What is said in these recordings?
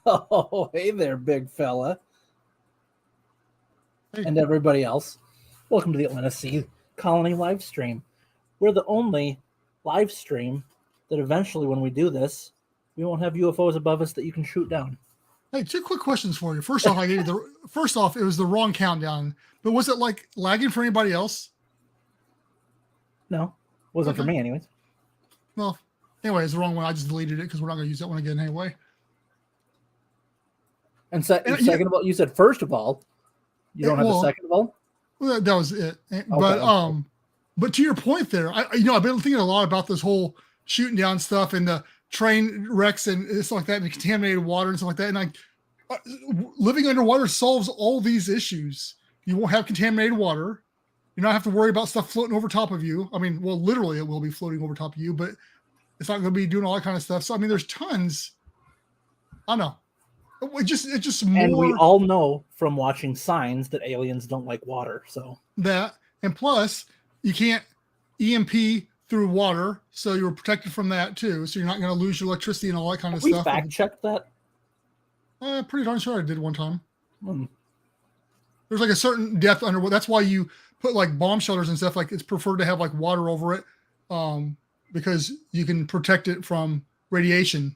Oh, hey there, big fella. Hey. And everybody else. Welcome to the ASC Colony live stream. We're the only live stream that eventually, when we do this, we won't have UFOs above us that you can shoot down. Hey, 2 quick questions for you. First off, it was the wrong countdown, but was it like lagging for anybody else? No, wasn't for me, anyways. Well, anyway, it's the wrong one. I just deleted it because we're not going to use that one again anyway. And second of all, you said first of all. You don't have the second of all? Well, that was it. Okay. But to your point there, I've been thinking a lot about this whole shooting down stuff and the train wrecks and stuff like that, and the contaminated water and stuff like that. And living underwater solves all these issues. You won't have contaminated water. You don't have to worry about stuff floating over top of you. I mean, well, literally it will be floating over top of you, but it's not going to be doing all that kind of stuff. So, I mean, there's tons. I don't know. It's just more. And we all know from watching Signs that aliens don't like water. So that, and plus, you can't EMP through water, so you're protected from that too. So you're not going to lose your electricity and all that kind of stuff. We fact checked that. Pretty darn sure I did one time. There's like a certain depth under. That's why you put like bomb shelters and stuff. Like it's preferred to have like water over it, because you can protect it from radiation.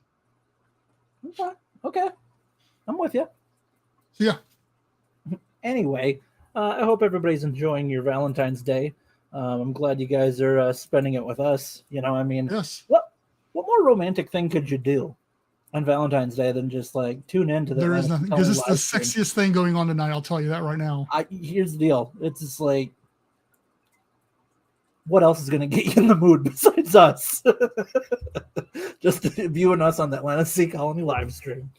Okay. I'm with you. Yeah. Anyway, I hope everybody's enjoying your Valentine's Day. I'm glad you guys are spending it with us. I mean, yes. What more romantic thing could you do on Valentine's Day than just like tune into the? There is nothing, because it's the sexiest thing going on tonight. I'll tell you that right now. Here's the deal. It's just like, what else is going to get you in the mood besides us? Just viewing us on the ASC Colony live stream.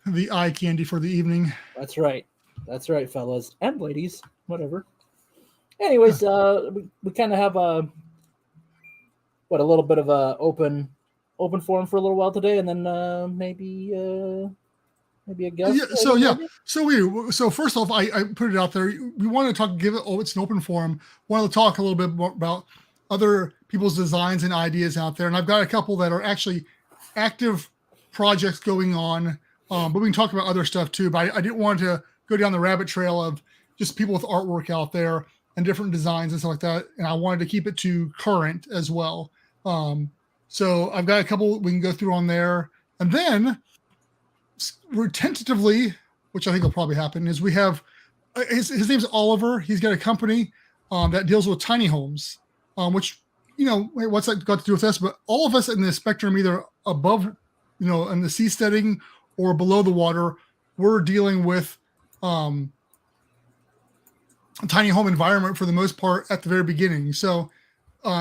The eye candy for the evening. That's right, fellas and ladies, whatever. Anyways, we kind of have a little bit of a open forum for a little while today, and then maybe a guest. So first off, I put it out there. We want to it's an open forum. Want to talk a little bit more about other people's designs and ideas out there, and I've got a couple that are actually active projects going on. But we can talk about other stuff too. But I didn't want to go down the rabbit trail of just people with artwork out there and different designs and stuff like that. And I wanted to keep it to current as well. So I've got a couple we can go through on there. And then we're tentatively, which I think will probably happen, is we have his name's Oliver. He's got a company that deals with tiny homes, which, what's that got to do with us? But all of us in the spectrum, either above, in the seasteading or below the water, we're dealing with a tiny home environment for the most part at the very beginning. So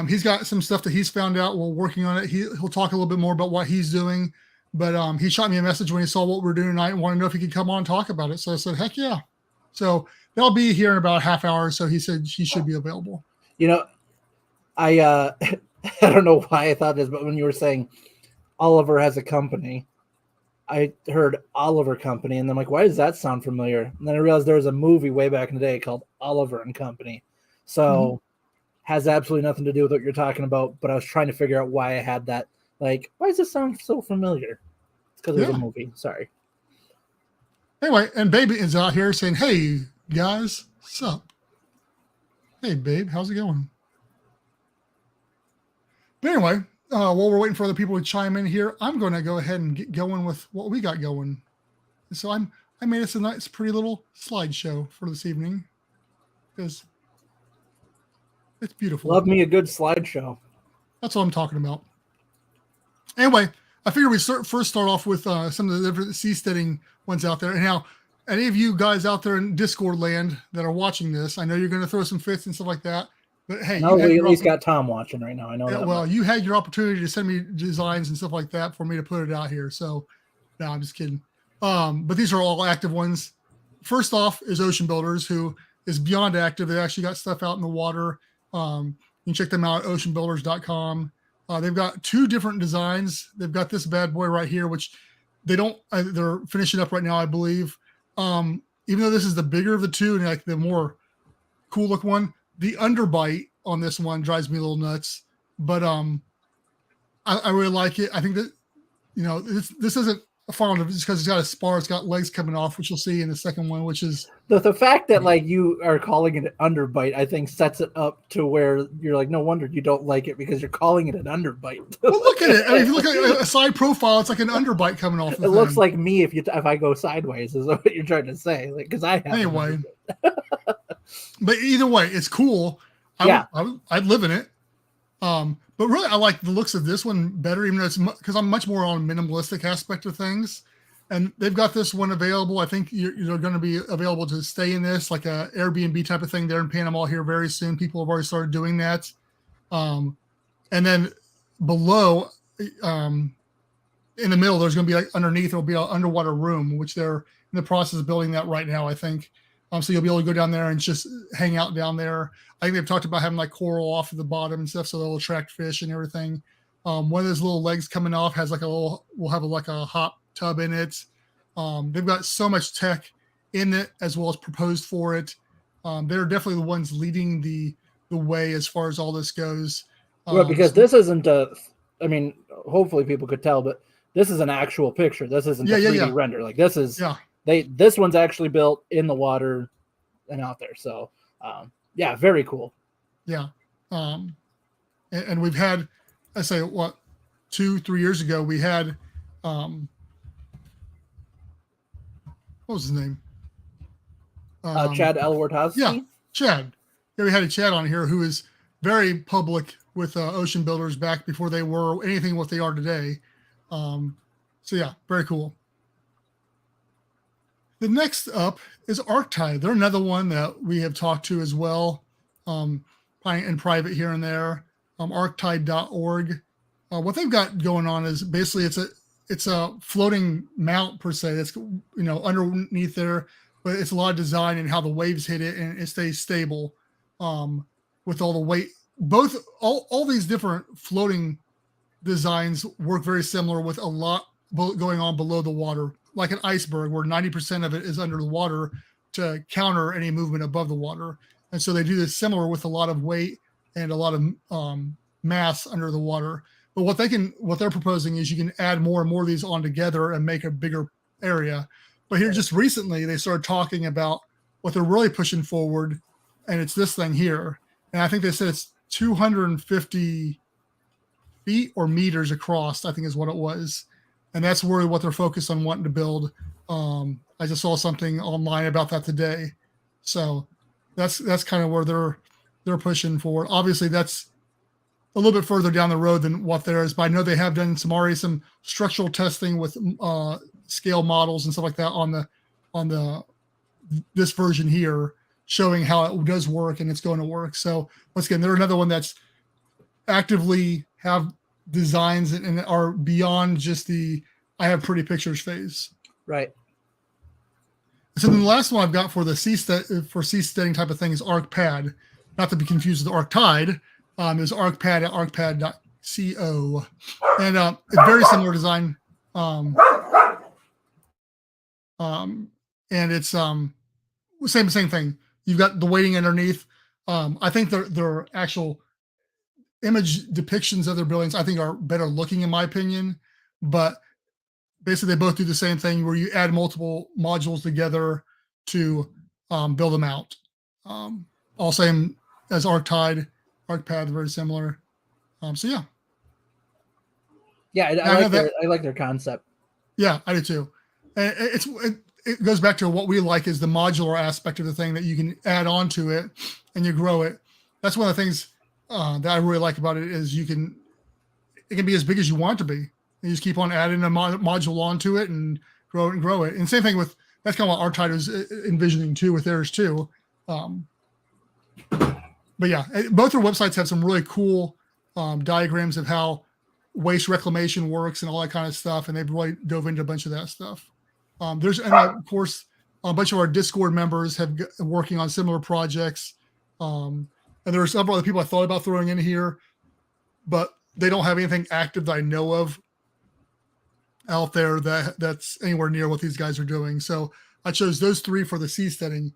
he's got some stuff that he's found out while working on it. He'll talk a little bit more about what he's doing, but he shot me a message when he saw what we're doing tonight and wanted to know if he could come on and talk about it. So I said, heck yeah. So they'll be here in about a half hour. So he said he should be available. I don't know why I thought this, but when you were saying Oliver has a company, I heard Oliver Company, and I'm like, why does that sound familiar? And then I realized there was a movie way back in the day called Oliver and Company. So has absolutely nothing to do with what you're talking about, but I was trying to figure out why I had that. Like, why does this sound so familiar? It's because there's a movie. Sorry. Anyway, and Babe is out here saying, hey, guys, sup? Hey, Babe, how's it going? But anyway, while we're waiting for other people to chime in here, I'm going to go ahead and get going with what we got going. So I made us a nice, pretty little slideshow for this evening because it's beautiful. Love me a good slideshow. That's what I'm talking about. Anyway, I figured we first start off with some of the different seasteading ones out there. And now, any of you guys out there in Discord land that are watching this, I know you're going to throw some fits and stuff like that. But hey, no, we at least got Tom watching right now. I know. Yeah, that well, much. You had your opportunity to send me designs and stuff like that for me to put it out here. So, no, I'm just kidding. But these are all active ones. First off is Ocean Builders, who is beyond active. They actually got stuff out in the water. You can check them out at oceanbuilders.com. They've got 2 different designs. They've got this bad boy right here, which they're finishing up right now, I believe. Even though this is the bigger of the 2 and like the more cool look one, the underbite on this one drives me a little nuts, but I really like it. I think that this isn't fond of it just because it's got a spar, it's got legs coming off, which you'll see in the second one, which is the fact that like you are calling it an underbite, I think sets it up to where you're like, no wonder you don't like it because you're calling it an underbite. Well, look at it. I mean, if you look at a side profile, it's like an underbite coming off. It looks like me if I go sideways, is what you're trying to say. Like, because I have anyway. But either way, it's cool. I'd live in it. But really, I like the looks of this one better, even though it's because I'm much more on minimalistic aspect of things. And they've got this one available. I think you're going to be available to stay in this, like a Airbnb type of thing there in Panama here very soon. People have already started doing that. And then below, in the middle, there's going to be like underneath, there'll be an underwater room, which they're in the process of building that right now, I think. So you'll be able to go down there and just hang out down there. I think they've talked about having like coral off of the bottom and stuff, so they'll attract fish and everything. One of those little legs coming off has like we'll have like a hot tub in it. They've got so much tech in it as well as proposed for it. They're definitely the ones leading the way as far as all this goes. Well, because this isn't I mean, hopefully people could tell, but this is an actual picture. This isn't a 3D render. Like this is this one's actually built in the water and out there. So very cool. Yeah. And we've had, I say, 2-3 years ago, we had what was his name? Chad Elward-Hosky? Yeah, Chad. Yeah, we had a Chad on here who is very public with Ocean Builders back before they were anything what they are today. So yeah, very cool. The next up is Arctide. They're another one that we have talked to as well, probably in private here and there. Arctide.org. What they've got going on is basically it's a floating mount per se. That's underneath there, but it's a lot of design and how the waves hit it and it stays stable with all the weight. All these different floating designs work very similar with a lot going on below the water, like an iceberg where 90% of it is under the water to counter any movement above the water. And so they do this similar with a lot of weight and a lot of mass under the water. But what they're proposing is you can add more and more of these on together and make a bigger area. But here just recently, they started talking about what they're really pushing forward, and it's this thing here. And I think they said it's 250 feet or meters across, I think is what it was. And that's really what they're focused on wanting to build. I just saw something online about that today. So that's kind of where they're pushing forward. Obviously, that's a little bit further down the road than what there is, but I know they have done some structural testing with scale models and stuff like that on this version here, showing how it does work and it's going to work. So once again, they're another one that's actively have designs and are beyond just the I have pretty pictures phase. Right. So then the last one I've got for the seasteading type of thing is ArcPad, not to be confused with Arctide. Is ArcPad at arcpad.co, and it's very similar design. And it's same thing. You've got the weighting underneath. I think their actual image depictions of their buildings, I think, are better looking in my opinion. But basically, they both do the same thing where you add multiple modules together to build them out. All same as ArcTide. ArcPad, very similar. So yeah. Yeah, I like their concept. Yeah, I do too. And it goes back to what we like is the modular aspect of the thing that you can add on to it and you grow it. That's one of the things that I really like about it is it can be as big as you want it to be. You just keep on adding a module onto it and grow it and grow it. And same thing with, that's kind of what ArcTide is envisioning too with theirs too. But yeah, both their websites have some really cool diagrams of how waste reclamation works and all that kind of stuff. And they've really dove into a bunch of that stuff. And of course, a bunch of our Discord members have working on similar projects. And there are several other people I thought about throwing in here, but they don't have anything active that I know of out there that's anywhere near what these guys are doing. So I chose those three for the seasteading.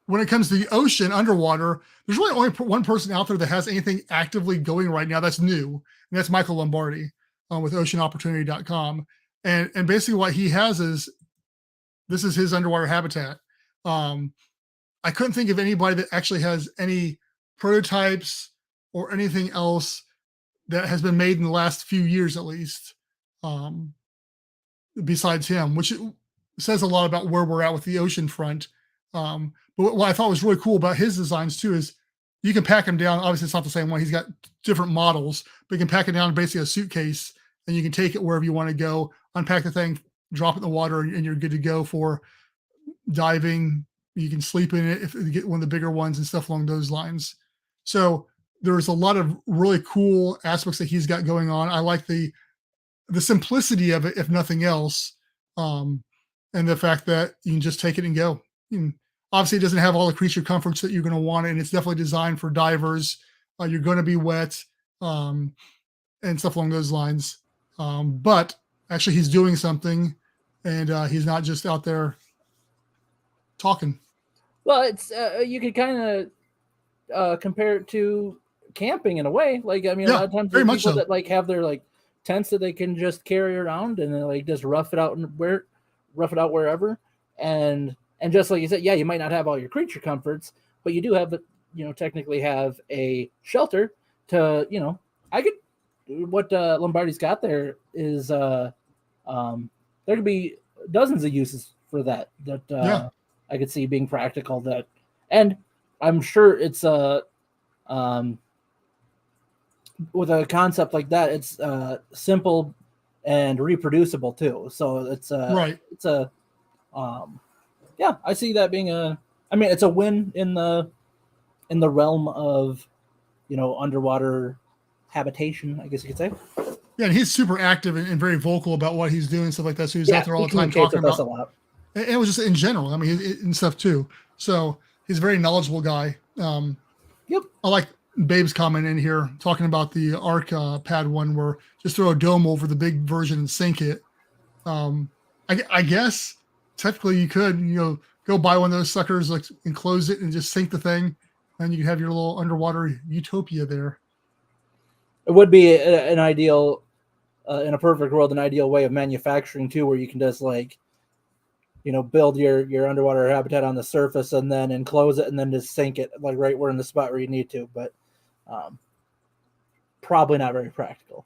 When it comes to the ocean underwater, there's really only one person out there that has anything actively going right now that's new, and that's Michael Lombardi. with oceanopportunity.com. And basically what he has is, this is his underwater habitat. I couldn't think of anybody that actually has any prototypes or anything else that has been made in the last few years, at least, besides him, which says a lot about where we're at with the ocean front. But what I thought was really cool about his designs too is you can pack them down. Obviously, it's not the same one. He's got different models, but you can pack it down in basically a suitcase, and you can take it wherever you want to go, unpack the thing, drop it in the water, and you're good to go for diving. You can sleep in it if you get one of the bigger ones and stuff along those lines. So there's a lot of really cool aspects that he's got going on. I like the simplicity of it, if nothing else, and the fact that you can just take it and go. Obviously, it doesn't have all the creature comforts that you're going to want, and it's definitely designed for divers. You're going to be wet, and stuff along those lines. But actually, he's doing something, and he's not just out there talking. Well, it's you could kind of compare it to camping in a way. Like, I mean, a lot of times there are people that like have their like tents that they can just carry around and then like just rough it out wherever. And just like you said, yeah, you might not have all your creature comforts, but you do have technically have a shelter to, I could, what Lombardi's got there is there could be dozens of uses for that I could see being practical. That, and I'm sure it's with a concept like that, it's simple and reproducible too. So it's right. It's a yeah, I see that being it's a win in the realm of underwater habitation, I guess you could say. Yeah, and he's super active and very vocal about what he's doing, stuff like that. So he's out there all the time talking about a lot. And it was just in general. I mean, and stuff too. So he's a very knowledgeable guy. Yep. I like Babe's comment in here talking about the Arc Pad one, where just throw a dome over the big version and sink it. I guess technically you could, go buy one of those suckers, like, and close it and just sink the thing, and you can have your little underwater utopia there. It would be an ideal, in a perfect world, an ideal way of manufacturing too, where you can just like, build your underwater habitat on the surface and then enclose it and then just sink it like right where in the spot where you need to. But probably not very practical.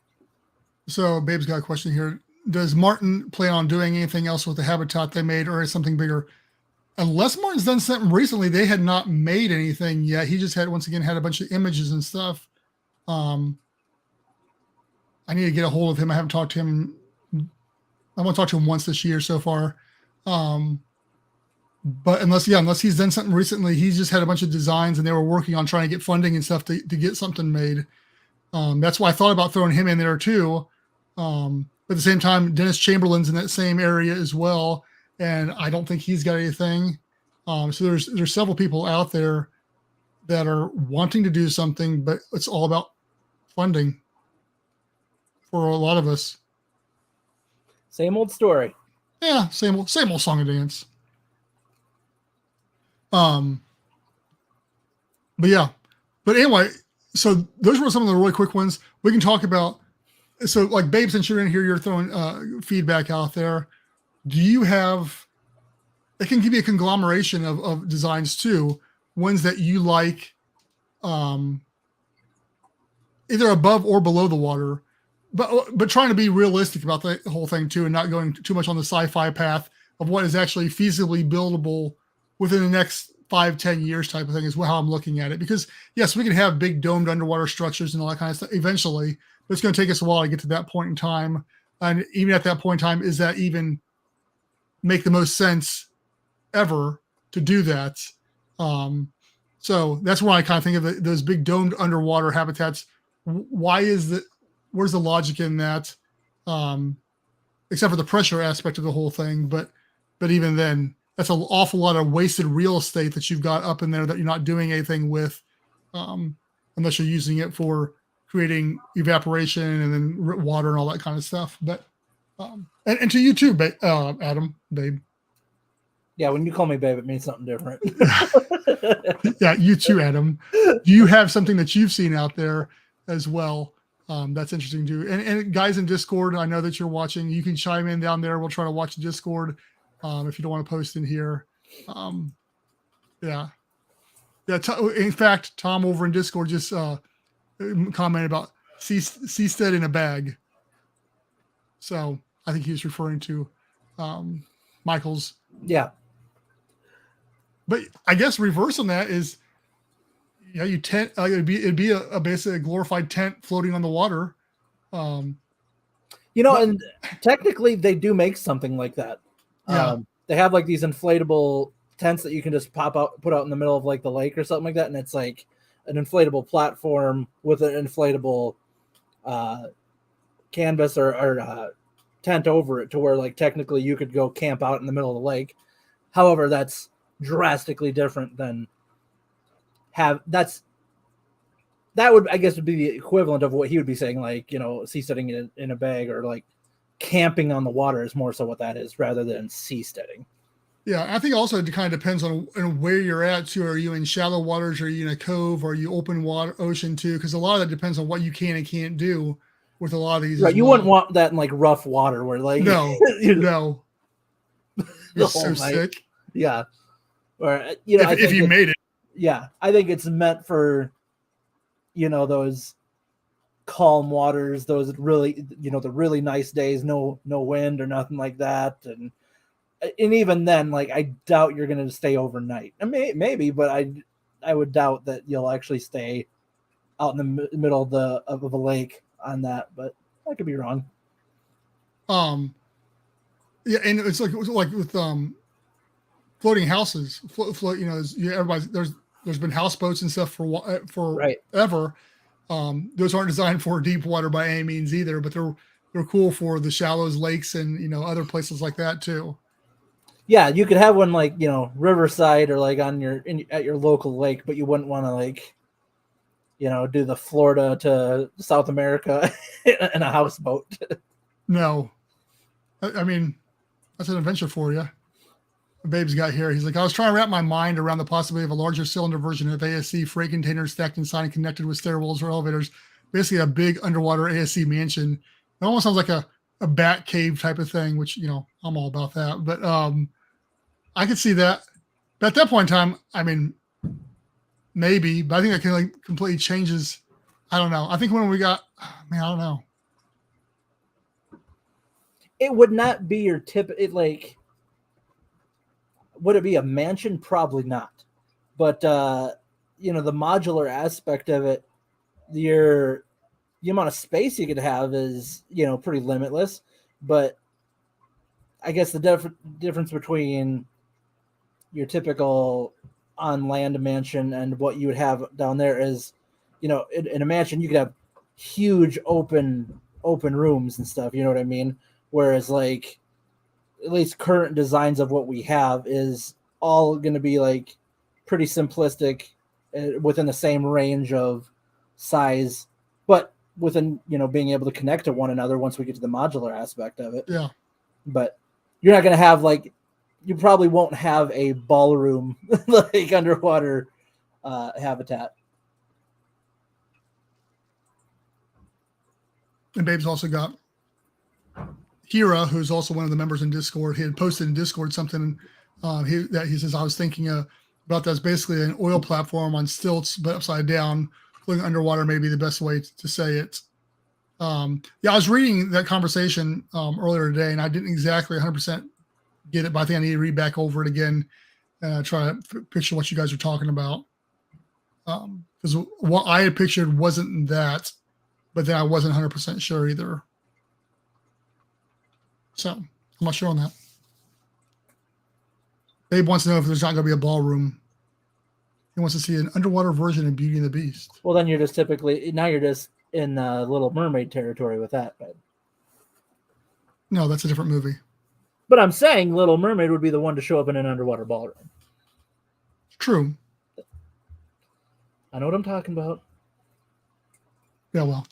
So Babe's got a question here. Does Martin plan on doing anything else with the habitat they made, or is something bigger? Unless Martin's done something recently, they had not made anything yet. He just had a bunch of images and stuff. I need to get a hold of him. I haven't talked to him. I want to talk to him once this year so far. But unless he's done something recently, he's just had a bunch of designs and they were working on trying to get funding and stuff to get something made. That's why I thought about throwing him in there too. But at the same time, Dennis Chamberlain's in that same area as well, and I don't think he's got anything. So there's several people out there that are wanting to do something, but it's all about funding for a lot of us. Same old story. Yeah, same old song and dance. But anyway, so those were some of the really quick ones. We can talk about. So, like, Babe, since you're in here, you're throwing feedback out there. Do you have? It can give you a conglomeration of designs too. Ones that you like, either above or below the water, but trying to be realistic about the whole thing too, and not going too much on the sci-fi path of what is actually feasibly buildable within the next 5-10 years type of thing is how I'm looking at it. Because yes, we can have big domed underwater structures and all that kind of stuff eventually, but it's going to take us a while to get to that point in time. And even at that point in time, is that even make the most sense ever to do that? So that's why I kind of think of those big domed underwater habitats. Where's the logic in that? Except for the pressure aspect of the whole thing. But even then, that's an awful lot of wasted real estate that you've got up in there that you're not doing anything with, unless you're using it for creating evaporation and then water and all that kind of stuff. But and to you too, Adam, Babe. Yeah, when you call me Babe, it means something different. Yeah, you too, Adam. Do you have something that you've seen out there as well That's interesting too. And guys in Discord, I know that you're watching. You can chime in down there. We'll try to watch the Discord if you don't want to post in here. Yeah. In fact, Tom over in Discord just commented about Seastead in a bag. So I think he was referring to Michael's. Yeah. But I guess reverse on that is, you tent. It'd be a basically a glorified tent floating on the water. And technically they do make something like that. Yeah. They have like these inflatable tents that you can just put out in the middle of like the lake or something like that, and it's like an inflatable platform with an inflatable canvas or tent over it, to where like technically you could go camp out in the middle of the lake. However, that's drastically different than that would, I guess, would be the equivalent of what he would be saying, like, seasteading in a bag, or like camping on the water is more so what that is, rather than seasteading. Yeah, I think also it kind of depends on where you're at too. Are you in shallow waters? Are you in a cove? Are you open water, ocean too? Because a lot of that depends on what you can and can't do with a lot of these. Right, you wouldn't want that in like rough water where like no. You're so night. sick. Yeah, or if you made it. Yeah, I think it's meant for those calm waters, those really the really nice days, no wind or nothing like that, and even then, like, I doubt you're going to stay overnight. I mean, maybe, but I would doubt that you'll actually stay out in the middle of a lake on that. But I could be wrong. Yeah, and it's like with floating houses. Float, everybody's there's been houseboats and stuff for right. ever. Those aren't designed for deep water by any means either, but they're cool for the shallows, lakes, and other places like that too. Yeah, you could have one like Riverside or like on at your local lake, but you wouldn't want to like do the Florida to South America in a houseboat. No, I mean that's an adventure for you. The babe's got here. He's like, I was trying to wrap my mind around the possibility of a larger cylinder version of ASC, freight containers stacked inside and connected with stairwells or elevators. Basically, a big underwater ASC mansion. It almost sounds like a bat cave type of thing, which I'm all about that. But I could see that. But at that point in time, I mean, maybe. But I think that can like completely changes. I don't know. I think when we got, I don't know. It would not be your would it be a mansion? Probably not. But the modular aspect of it, the amount of space you could have is pretty limitless. But I guess the difference between your typical on land mansion and what you would have down there is, in a mansion you could have huge open rooms and stuff. You know what I mean? Whereas like, at least current designs of what we have is all going to be like pretty simplistic within the same range of size, but within, being able to connect to one another once we get to the modular aspect of it. Yeah. But you're not going to have you probably won't have a ballroom like underwater habitat. And Babe's also got Hira, who's also one of the members in Discord. He had posted in Discord something he says, I was thinking about that's basically an oil platform on stilts, but upside down, floating underwater may be the best way to say it. I was reading that conversation earlier today, and I didn't exactly 100% get it, but I think I need to read back over it again and try to picture what you guys are talking about. Because what I had pictured wasn't that, but then I wasn't 100% sure either. So I'm not sure on that. Babe wants to know if there's not going to be a ballroom. He wants to see an underwater version of Beauty and the Beast. Well, then you're just in Little Mermaid territory with that. But no, that's a different movie. But I'm saying Little Mermaid would be the one to show up in an underwater ballroom. True. I know what I'm talking about. Yeah, well.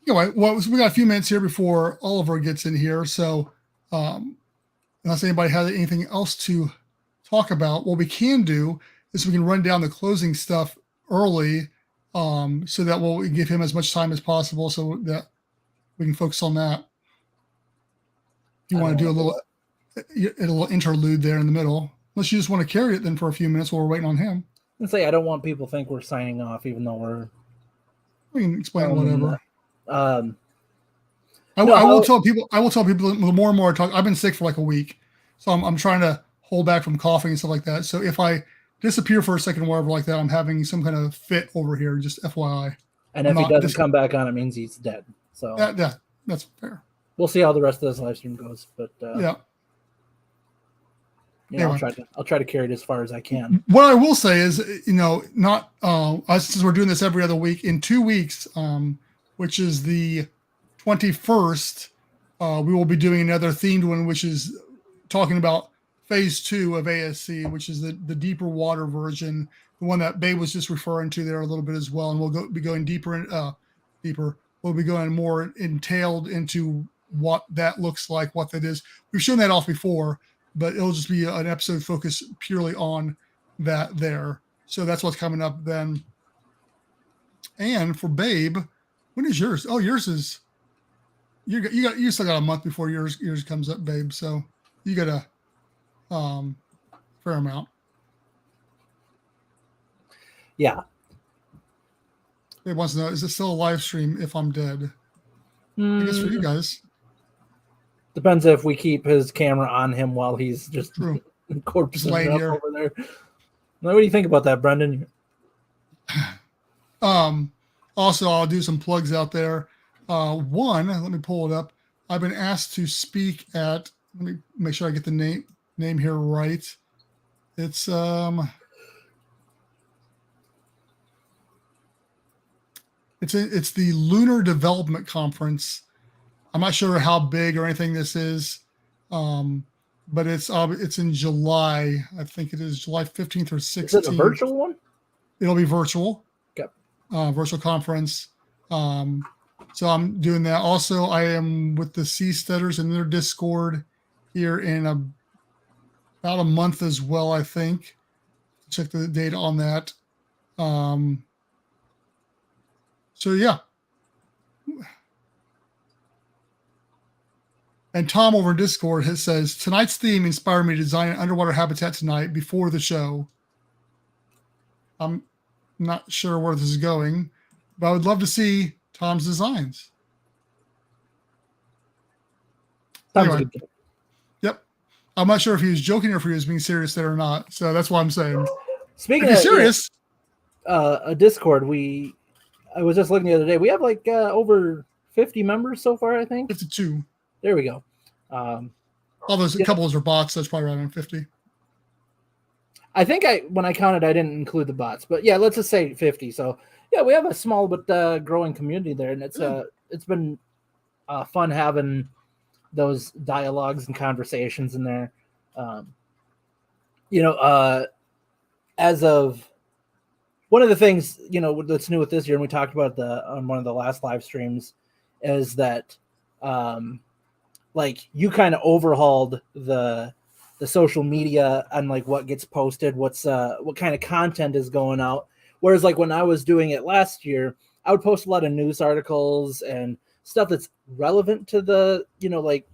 Anyway, we got a few minutes here before Oliver gets in here. So unless anybody has anything else to talk about, what we can do is we can run down the closing stuff early so that we'll give him as much time as possible so that we can focus on that. If you want to do a little interlude there in the middle, unless you just want to carry it then for a few minutes while we're waiting on him. And say I don't want people to think we're signing off, even though we can explain whatever. I will tell people the more and more I talk. I've been sick for like a week, so I'm trying to hold back from coughing and stuff like that. So if I disappear for a second or whatever like that, I'm having some kind of fit over here. Just FYI. And if he doesn't come back on, it means he's dead. So that's fair. We'll see how the rest of this live stream goes, but yeah. Anyway. I'll try to carry it as far as I can. What I will say is, not us, since we're doing this every other week. In 2 weeks, which is the 21st, we will be doing another themed one, which is talking about phase 2 of ASC, which is the deeper water version, the one that Babe was just referring to there a little bit as well. And we'll be going deeper. We'll be going more entailed into what that looks like, what that is. We've shown that off before, but it'll just be an episode focused purely on that there. So that's what's coming up then. And for Babe, when is yours? Oh, yours is you still got a month before yours comes up, Babe. So you got a fair amount. Yeah. Babe wants to know, is it still a live stream if I'm dead? I guess for you guys. Depends if we keep his camera on him while he's just corpse laying here over there. Now, what do you think about that, Brendan? Also, I'll do some plugs out there. One, let me pull it up. I've been asked to speak at. Let me make sure I get the name here right. It's It's the Lunar Development Conference. I'm not sure how big or anything this is, but it's in July. I think it is July 15th or 16th. Is it a virtual one? It'll be virtual. Yep. Virtual conference. So I'm doing that. Also, I am with the Seasteaders in their Discord here in about a month as well, I think. Check the data on that. So yeah. And Tom over in Discord says, tonight's theme inspired me to design an underwater habitat tonight before the show. I'm not sure where this is going, but I would love to see Tom's designs. Anyway, yep. I'm not sure if he was joking or if he was being serious there or not. So that's why I'm saying. Speaking of serious, a Discord, I was just looking the other day. We have like over 50 members so far, I think. 52. There we go. All those, a couple of those are bots. That's probably right around 50. I think when I counted, I didn't include the bots, but yeah, let's just say 50. So yeah, we have a small but growing community there, and it's been fun having those dialogues and conversations in there. As of one of the things that's new with this year, and we talked about on one of the last live streams, is that like you kind of overhauled the social media and like what gets posted, what kind of content is going out. Whereas like when I was doing it last year, I would post a lot of news articles and stuff that's relevant to the, like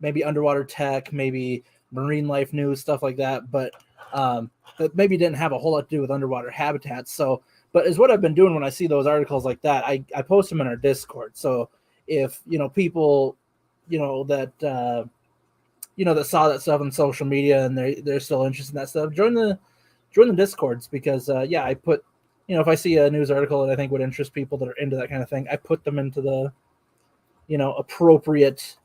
maybe underwater tech, maybe marine life news, stuff like that. But that maybe didn't have a whole lot to do with underwater habitats. So, but is what I've been doing when I see those articles like that, I post them in our Discord. So if, people, that saw that stuff on social media and they're still interested in that stuff, join the Discords, because I put, if I see a news article that I think would interest people that are into that kind of thing, I put them into the, appropriate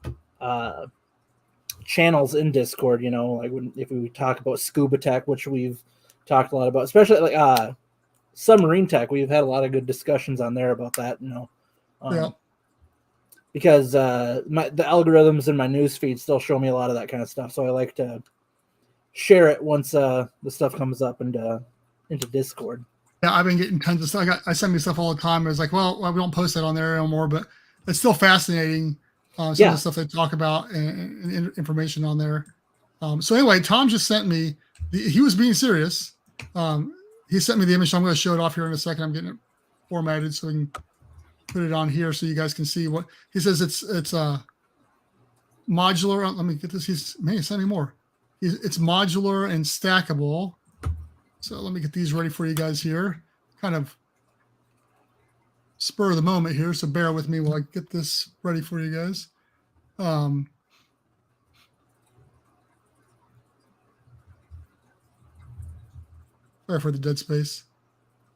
channels in Discord, like if we talk about scuba tech, which we've talked a lot about, especially like submarine tech, we've had a lot of good discussions on there about that, because the algorithms in my news feed still show me a lot of that kind of stuff. So I like to share it once the stuff comes up into Discord. Yeah, I've been getting tons of stuff. I send me stuff all the time. It's like, well, we don't post that on there anymore, but it's still fascinating. Some of the stuff they talk about and information on there. So anyway, Tom just sent me, he was being serious. He sent me the image. So I'm going to show it off here in a second. I'm getting it formatted so we can put it on here so you guys can see what he says. It's modular. Let me get this. He's send me more. It's modular and stackable. So let me get these ready for you guys here. Kind of spur of the moment here, so bear with me while I get this ready for you guys. Sorry for the dead space,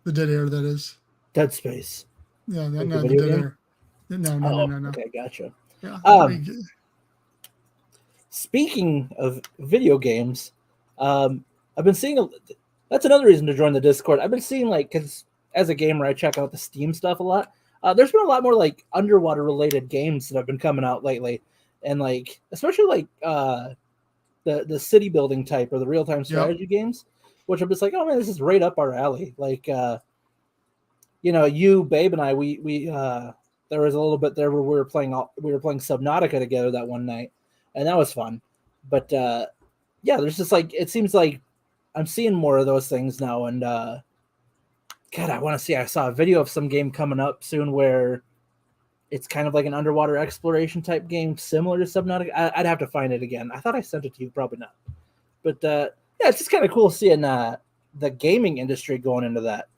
the dead air. That is Dead Space. Yeah, Like no, the the video dead game? air. No. Okay, gotcha. Yeah. Speaking of video games, I've been seeing that's another reason to join the Discord. I've been seeing because as a gamer, I check out the Steam stuff a lot. There's been a lot more like underwater related games that have been coming out lately, and especially the city building type or the real time strategy games, which I'm just like, oh man, this is right up our alley. You, Babe, and I, we there was a little bit there where we were playing Subnautica together that one night, and that was fun. But there's just it seems like I'm seeing more of those things now, and God, I want to see. I saw a video of some game coming up soon where it's kind of like an underwater exploration type game, similar to Subnautica. I'd have to find it again. I thought I sent it to you, probably not. But it's just kind of cool seeing the gaming industry going into that.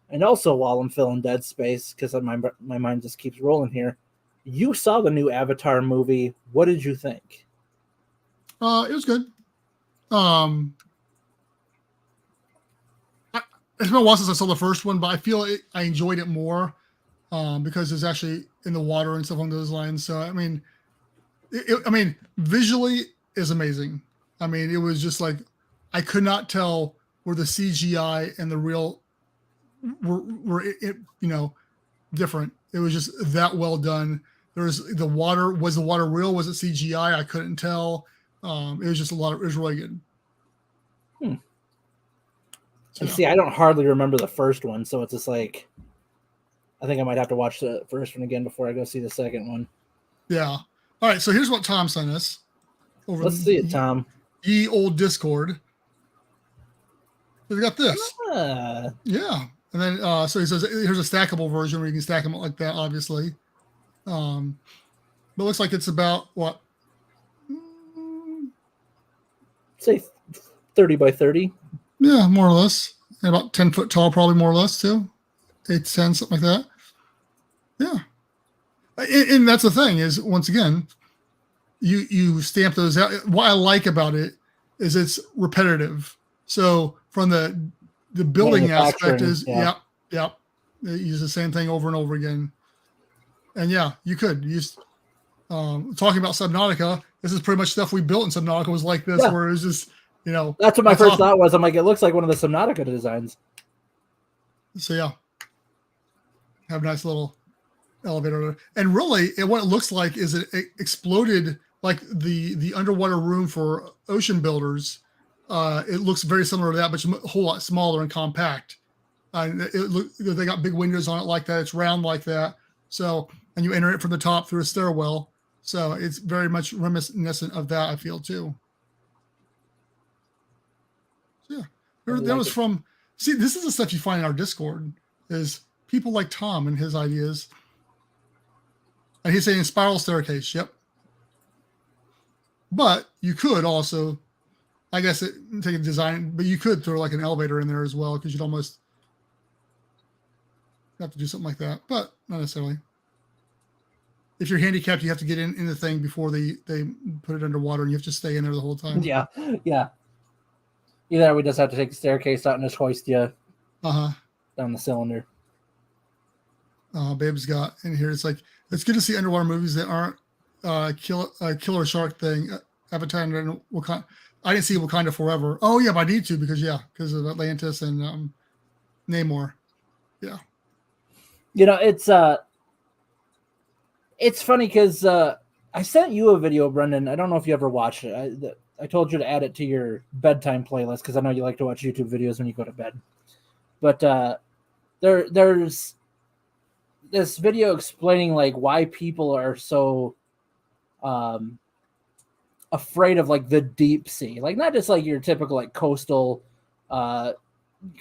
And also, while I'm filling dead space, because my mind just keeps rolling here, you saw the new Avatar movie. What did you think? It was good. It's been a while since I saw the first one, but I feel I enjoyed it more because it's actually in the water and stuff along those lines. So, I mean, visually is amazing. I mean, it was just I could not tell where the CGI and the real were different. It was just that well done. Was the water real? Was it CGI? I couldn't tell. It was just it was really good. And see, I don't hardly remember the first one, so it's just I think I might have to watch the first one again before I go see the second one. Yeah. All right. So here's what Tom sent us. Let's see it, Tom. Ye old Discord. We got this. Yeah. And then so he says here's a stackable version where you can stack them like that, obviously. But it looks like it's about what? Say 30 by 30. Yeah, more or less. And about 10 foot tall, probably more or less too. 8 to 10, something like that. Yeah. And that's the thing is, once again, you stamp those out. What I like about it is it's repetitive. So from the building aspect is, yep. They use the same thing over and over again. And you could use, talking about Subnautica, this is pretty much stuff we built in Subnautica was like this, where it was just, That's what my first thought was. I'm like, it looks like one of the Subnautica designs. So have a nice little elevator. And really, what it looks like is it exploded like the underwater room for ocean builders. It looks very similar to that, but a whole lot smaller and compact. They got big windows on it like that. It's round like that. So, and you enter it from the top through a stairwell. So it's very much reminiscent of that, I feel, too. Yeah. That was from, see, this is the stuff you find in our Discord, is people like Tom and his ideas. And he's saying spiral staircase. Yep. But you could also, I guess, take a design, but you could throw like an elevator in there as well, because you'd almost have to do something like that, but not necessarily. If you're handicapped, you have to get in the thing before they put it underwater, and you have to stay in there the whole time. Yeah. Either we just have to take the staircase out and just hoist you down the cylinder. Babe's got in here. It's it's good to see underwater movies that aren't killer shark thing. Avatar and Wakanda. I didn't see Wakanda Forever. Oh yeah, but I need to because of Atlantis and Namor. Yeah. It's funny because I sent you a video, Brendan. I don't know if you ever watched it. I told you to add it to your bedtime playlist because I know you like to watch YouTube videos when you go to bed. But there's this video explaining why people are so afraid of the deep sea, not just your typical coastal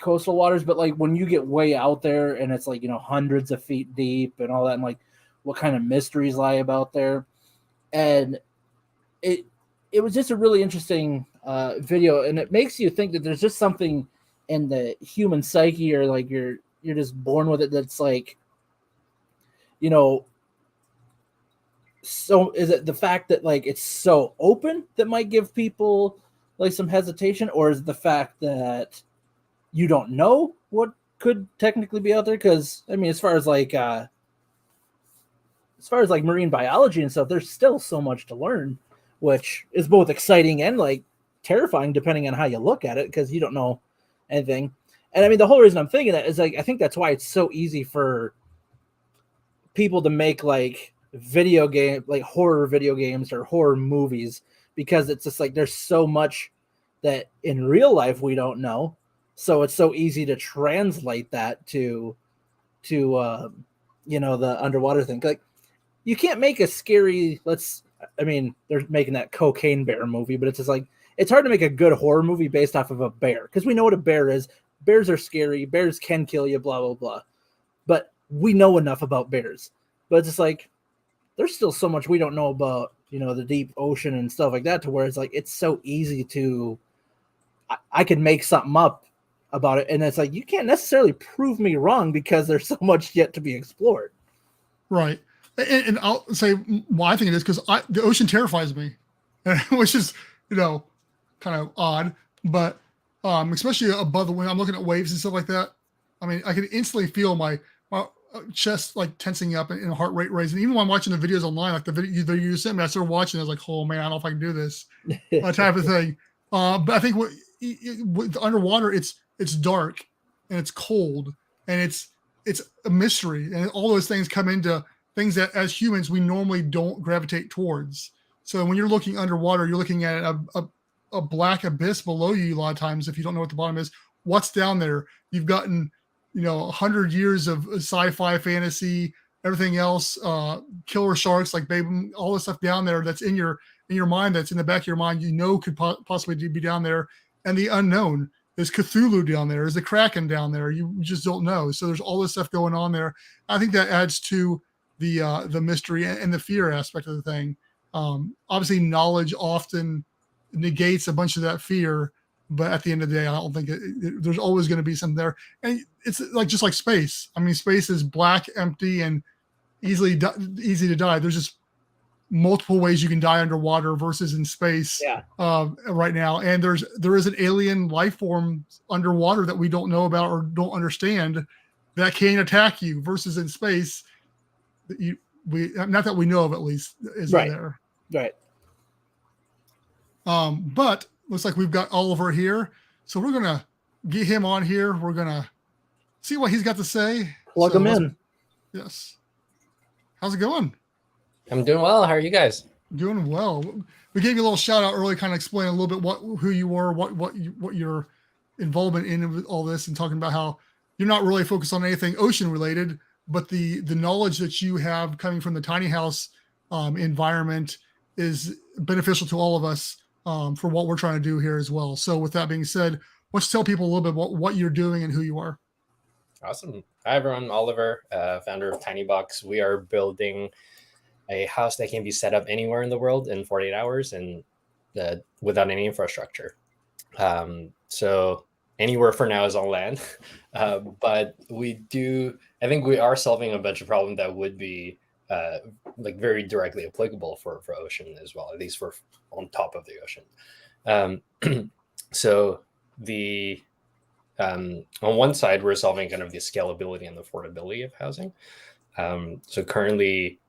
coastal waters, but like when you get way out there and it's like, hundreds of feet deep and all that, and like what kind of mysteries lie about there. And it was just a really interesting video, and it makes you think that there's just something in the human psyche, or like you're just born with it, that's like, so is it the fact that like it's so open that might give people like some hesitation, or is it the fact that you don't know what could technically be out there? Because I mean, as far as like marine biology and stuff, there's still so much to learn, which is both exciting and like terrifying depending on how you look at it, because you don't know anything. And I mean, the whole reason I'm thinking that is like, I think that's why it's so easy for people to make like horror video games or horror movies, because it's just like there's so much that in real life we don't know, so it's so easy to translate that to the underwater thing. Like, you can't make a scary they're making that Cocaine Bear movie, but it's just like, it's hard to make a good horror movie based off of a bear, because we know what a bear is. Bears are scary, bears can kill you, blah blah blah, but we know enough about bears. But it's just like, there's still so much we don't know about, the deep ocean and stuff like that, to where it's like, it's so easy to, I could make something up about it, and it's like, you can't necessarily prove me wrong, because there's so much yet to be explored. Right. And I'll say why I think it is, because the ocean terrifies me, which is, kind of odd, but especially above the wind, I'm looking at waves and stuff like that. I mean, I can instantly feel my chest like tensing up and heart rate raising. Even when I'm watching the videos online, like the video you sent me, I started watching. I was like, oh man, I don't know if I can do this type of thing. But I think with underwater, it's dark and it's cold and it's a mystery, and all those things come into things that as humans we normally don't gravitate towards. So when you're looking underwater, you're looking at a black abyss below you. A lot of times, if you don't know what the bottom is, what's down there? You've gotten 100 years of sci-fi, fantasy, everything else, killer sharks, like baby, all this stuff down there that's in your mind, that's in the back of your mind, could possibly be down there. And the unknown, is Cthulhu down there, is the Kraken down there, you just don't know. So there's all this stuff going on there. I think that adds to the mystery and the fear aspect of the thing. Obviously knowledge often negates a bunch of that fear, but at the end of the day, I don't think there's always going to be something there. And it's like, just like space. I mean, space is black, empty, and easy to die. There's just multiple ways you can die underwater versus in space right now. And there is an alien life form underwater that we don't know about or don't understand that can attack you, versus in space, we not that we know of, at least, is there. Right. But looks like we've got Oliver here. So we're going to get him on here. We're going to see what he's got to say. Plug him in. Yes. How's it going? I'm doing well. How are you guys? Doing well. We gave you a little shout out early, kind of explain a little bit who you were, what your involvement in all this, and talking about how you're not really focused on anything ocean related, but the knowledge that you have coming from the tiny house environment is beneficial to all of us for what we're trying to do here as well. So with that being said, why don't you tell people a little bit about what you're doing and who you are? Awesome. Hi, everyone. Oliver, founder of Tiny Box. We are building a house that can be set up anywhere in the world in 48 hours and without any infrastructure. So anywhere for now is on land. But I think we are solving a bunch of problems that would be like very directly applicable for ocean as well, at least for on top of the ocean. So on one side, we're solving kind of the scalability and the affordability of housing. So currently,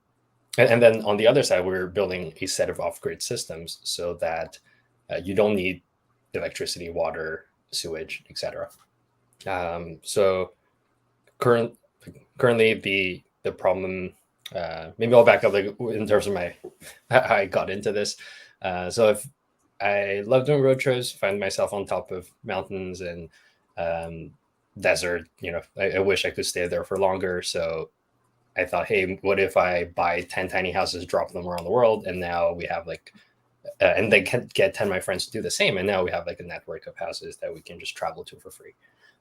and then on the other side, we're building a set of off-grid systems so that you don't need electricity, water, sewage, etc. So currently the problem, maybe I'll back up like in terms of how I got into this. So if I love doing road trips, find myself on top of mountains and desert, I wish I could stay there for longer. So I thought, hey, what if I buy 10 tiny houses, drop them around the world, and now we have like and they can get 10 of my friends to do the same. And now we have like a network of houses that we can just travel to for free.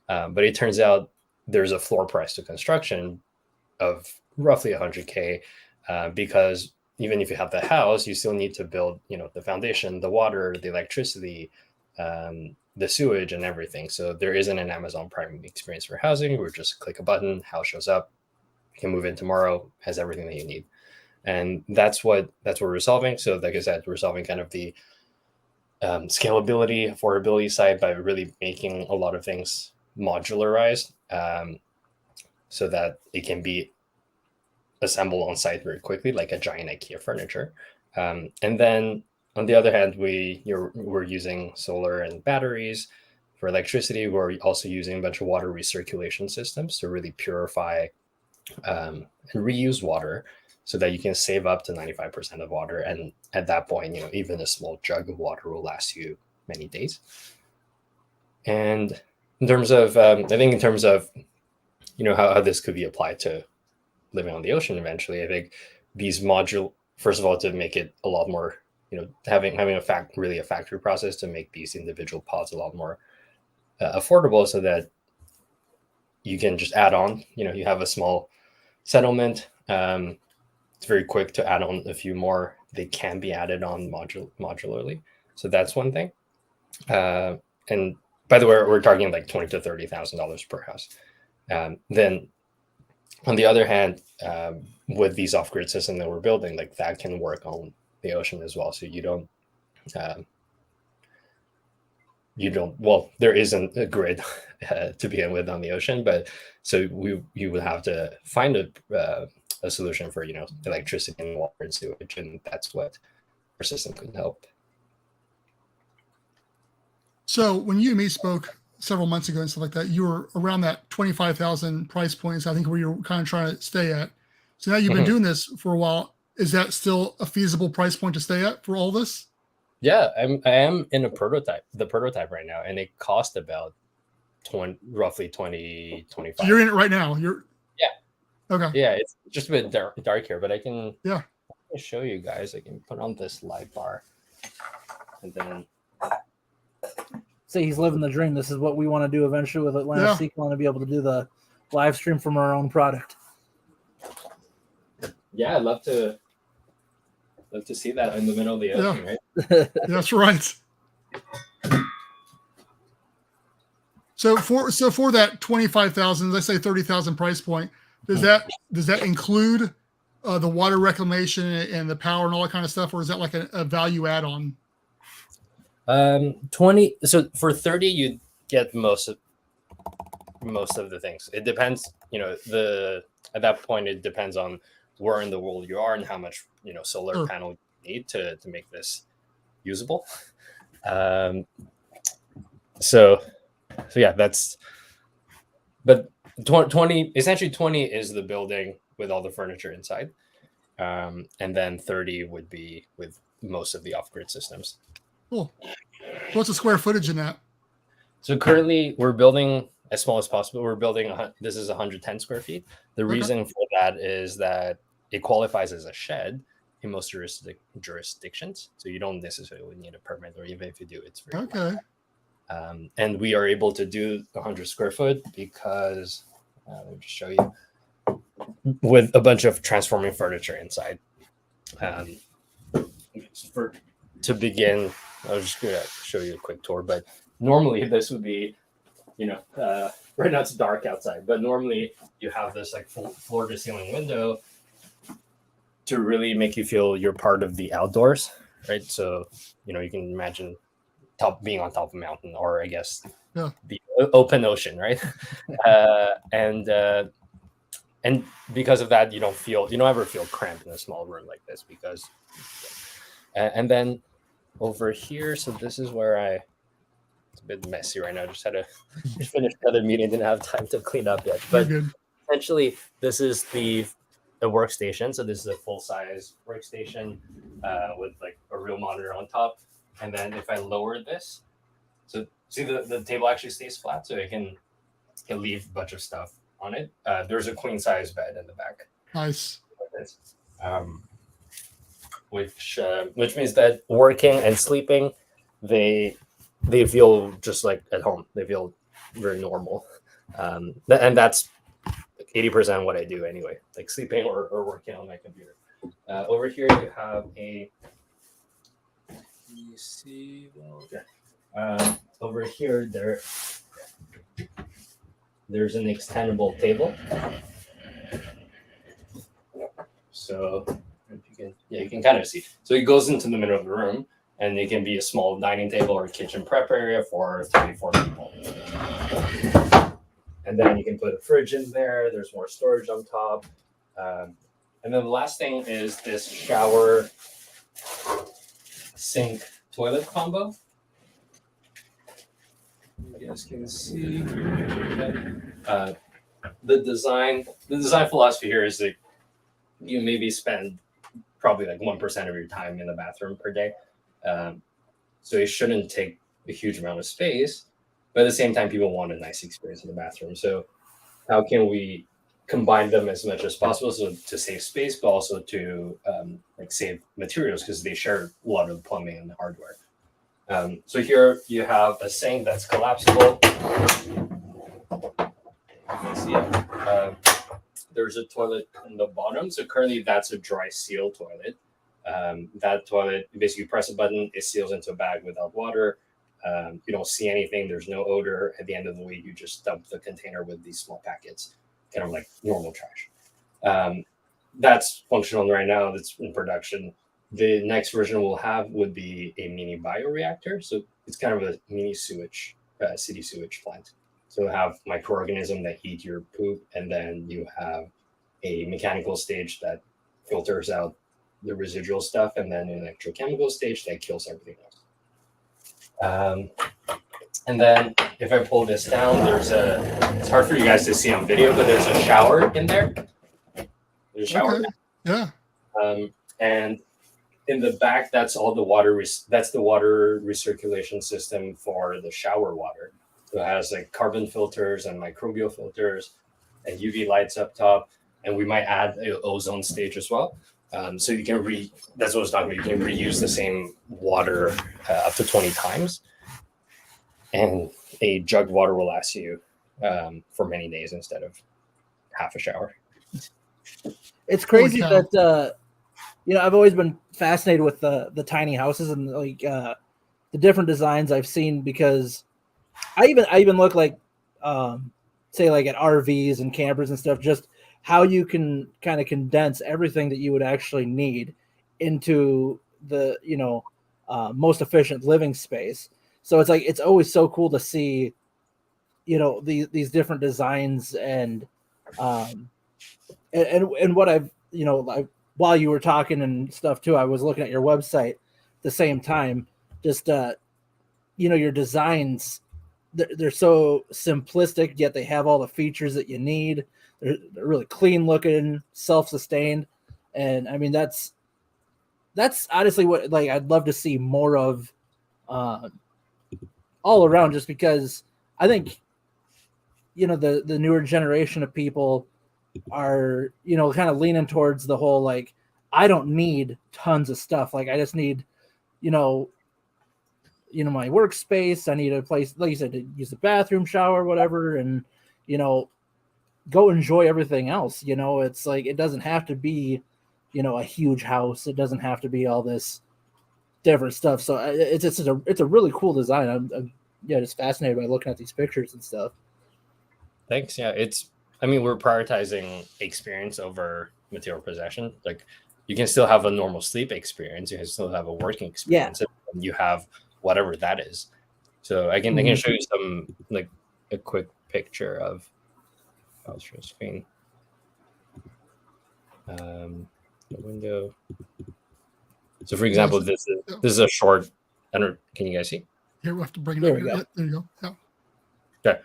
But it turns out there's a floor price to construction of roughly 100K, because even if you have the house, you still need to build, the foundation, the water, the electricity, the sewage, and everything. So there isn't an Amazon Prime experience for housing. We're just click a button, house shows up, you can move in tomorrow, has everything that you need. And that's what we're solving. So like I said, we're solving kind of the scalability, affordability side by really making a lot of things modularized, so that it can be assembled on site very quickly, like a giant IKEA furniture. And then on the other hand, we're using solar and batteries for electricity. We're also using a bunch of water recirculation systems to really purify and reuse water, so that you can save up to 95% of water. And at that point, even a small jug of water will last you many days. And in terms of, I think in terms of, how this could be applied to living on the ocean eventually, I think these first of all, to make it a lot more, having a factory process to make these individual pods a lot more affordable, so that you can just add on, you have a small settlement. It's very quick to add on a few more. They can be added on modularly. So that's one thing. And by the way, we're talking like $20,000 to $30,000 per house. Then on the other hand, with these off-grid systems that we're building, like that can work on the ocean as well. So there isn't a grid to begin with on the ocean, but so you would have to find a solution for, electricity and water and sewage, and that's what our system can help. So when you and me spoke several months ago and stuff like that, you were around that 25,000 price points, I think, where you're kind of trying to stay at. So now you've been doing this for a while. Is that still a feasible price point to stay at for all this? Yeah, I am in the prototype right now, and it cost about roughly 20, 25. So you're in it right now. Yeah. Okay. Yeah, it's just a bit dark here, but I can show you guys. I can put on this light bar, and then See, he's living the dream. This is what we want to do eventually with Atlanta Sequel, to be able to do the live stream from our own product. Yeah, I'd love to see that in the middle of the ocean, right? That's right. So for that 25,000, let's say 30,000 price point, does that include the water reclamation and the power and all that kind of stuff, or is that like a value add-on? 20. So for 30, you get most of the things. It depends, at that point, it depends on where in the world you are and how much, solar panel you need to make this usable. So yeah, but 20 is the building with all the furniture inside. And then 30 would be with most of the off-grid systems. Cool. What's the square footage in that? So currently we're building as small as possible. We're building, this is 110 square feet. The reason for that is that it qualifies as a shed in most jurisdictions. So you don't necessarily need a permit, or even if you do, it's very okay. And we are able to do 100 square foot because, let me just show you, with a bunch of transforming furniture inside. To begin, I was just going to show you a quick tour, but normally this would be, right now it's dark outside, but normally you have this like floor to ceiling window to really make you feel you're part of the outdoors, right? So, you can imagine being on top of a mountain, or I guess the open ocean, right? And because of that, you don't ever feel cramped in a small room like this, because, and then over here, so this is where it's a bit messy right now. Just finished another meeting, didn't have time to clean up yet. But essentially, this is the workstation. So this is a full-size workstation with like a real monitor on top. And then if I lower this, so see the table actually stays flat, so it can leave a bunch of stuff on it. There's a queen-size bed in the back. Nice. Like this. which means that working and sleeping, they feel just like at home. They feel very normal, and that's 80% what I do anyway, like sleeping or working on my computer. Over here you have a. You see, well, yeah. Over here there's an extendable table. So if you can kind of see. So it goes into the middle of the room, and it can be a small dining table or kitchen prep area for 3-4 people. And then you can put a fridge in there. There's more storage on top. And then the last thing is this shower sink toilet combo. You guys can see. The design philosophy here is that you maybe spend probably like 1% of your time in the bathroom per day. So it shouldn't take a huge amount of space, but at the same time, people want a nice experience in the bathroom. So how can we combine them as much as possible so to save space, but also to like save materials because they share a lot of the plumbing and the hardware. So here you have a sink that's collapsible. You can see it. There's a toilet in the bottom. So currently that's a dry seal toilet. That toilet, you basically press a button, it seals into a bag without water. You don't see anything. There's no odor. At the end of the week, you just dump the container with these small packets, kind of like normal trash. That's functional right now. That's in production. The next version we'll have would be a mini bioreactor. So it's kind of a mini sewage, city sewage plant. So you have microorganisms that eat your poop, and then you have a mechanical stage that filters out the residual stuff, and then an electrochemical stage that kills everything else. And then if I pull this down, it's hard for you guys to see on video, but there's a shower in there. There's a shower. Okay. Yeah. And in the back, that's all the water. That's the water recirculation system for the shower water. So it has like carbon filters and microbial filters and UV lights up top. And we might add an ozone stage as well. So you can that's what I was talking about. You can reuse the same water up to 20 times. And a jug of water will last you for many days instead of half a shower. It's crazy that I've always been fascinated with the tiny houses and like the different designs I've seen, because I even look like say like at RVs and campers and stuff, just how you can kind of condense everything that you would actually need into the most efficient living space. So it's like it's always so cool to see these different designs and what I've while you were talking and stuff too, I was looking at your website at the same time. Just your designs, they're so simplistic, yet they have all the features that you need. They're really clean looking, self-sustained, and I mean that's honestly what like I'd love to see more of all around. Just because I think the newer generation of people are kind of leaning towards the whole like I don't need tons of stuff, like I just need my workspace, I need a place like you said to use the bathroom, shower, whatever, and go enjoy everything else. It's like it doesn't have to be a huge house, it doesn't have to be all this different stuff. So it's a really cool design. I'm just fascinated by looking at these pictures and stuff. Thanks. Yeah, we're prioritizing experience over material possession. Like you can still have a normal sleep experience, you can still have a working experience, and you have whatever that is. So I can show you some like a quick picture of I'll share screen. The window. So for example, this is a short. Can you guys see? Here we have to bring it up. Go. There you go. Yeah. Okay.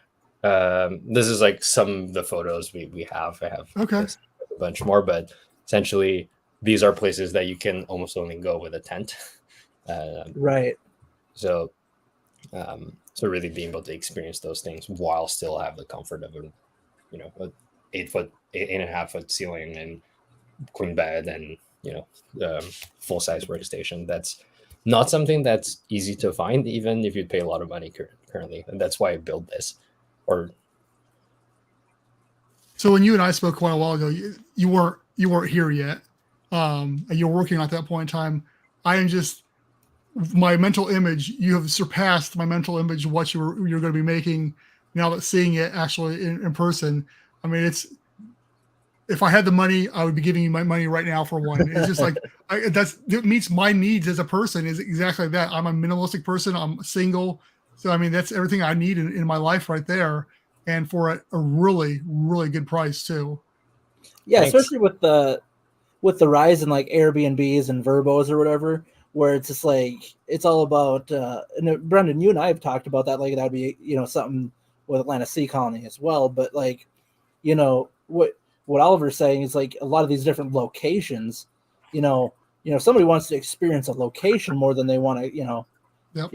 This is like some of the photos we have. I have a bunch more, but essentially these are places that you can almost only go with a tent. Right. So really being able to experience those things while still have the comfort of a 8.5 foot ceiling and queen bed and full size workstation. That's not something that's easy to find, even if you pay a lot of money currently, and that's why I built this. Or So when you and I spoke quite a while ago, you weren't here yet, and you're working at that point in time. I am just my mental image. You have surpassed my mental image of what you're going to be making now that seeing it actually in person. I mean, if I had the money, I would be giving you my money right now for one. It's just like it meets my needs as a person. Is exactly like that. I'm a minimalistic person. I'm single, so I mean that's everything I need in my life right there, and for a really really good price too. Yeah, Thanks. especially with the rise in like Airbnbs and Verbos or whatever, where it's just like it's all about. And Brendan, you and I have talked about that. Like that'd be something with Atlanta Sea Colony as well. But like what Oliver's saying is like a lot of these different locations. Somebody wants to experience a location more than they want to. Yep.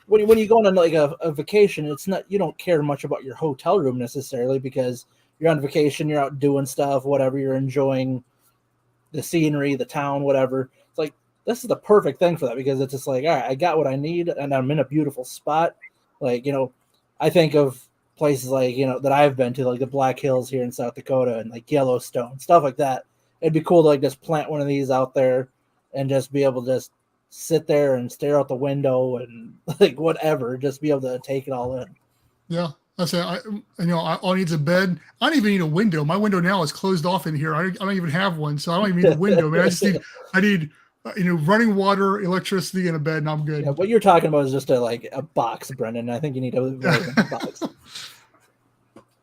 When you go on like a vacation, it's not you don't care much about your hotel room necessarily because you're on vacation, you're out doing stuff, whatever, you're enjoying the scenery, the town, whatever. It's like this is the perfect thing for that because it's just like, all right, I got what I need and I'm in a beautiful spot. Like, I think of places like, that I've been to, like the Black Hills here in South Dakota and like Yellowstone, stuff like that. It'd be cool to like just plant one of these out there and just be able to just sit there and stare out the window and like whatever, just be able to take it all in. Yeah. I say, all I need is a bed. I don't even need a window. My window now is closed off in here. I don't even have one, so I don't even need a window. Man, I need running water, electricity, and a bed, and I'm good. Yeah, what you're talking about is just a box, Brendan. I think you need a box.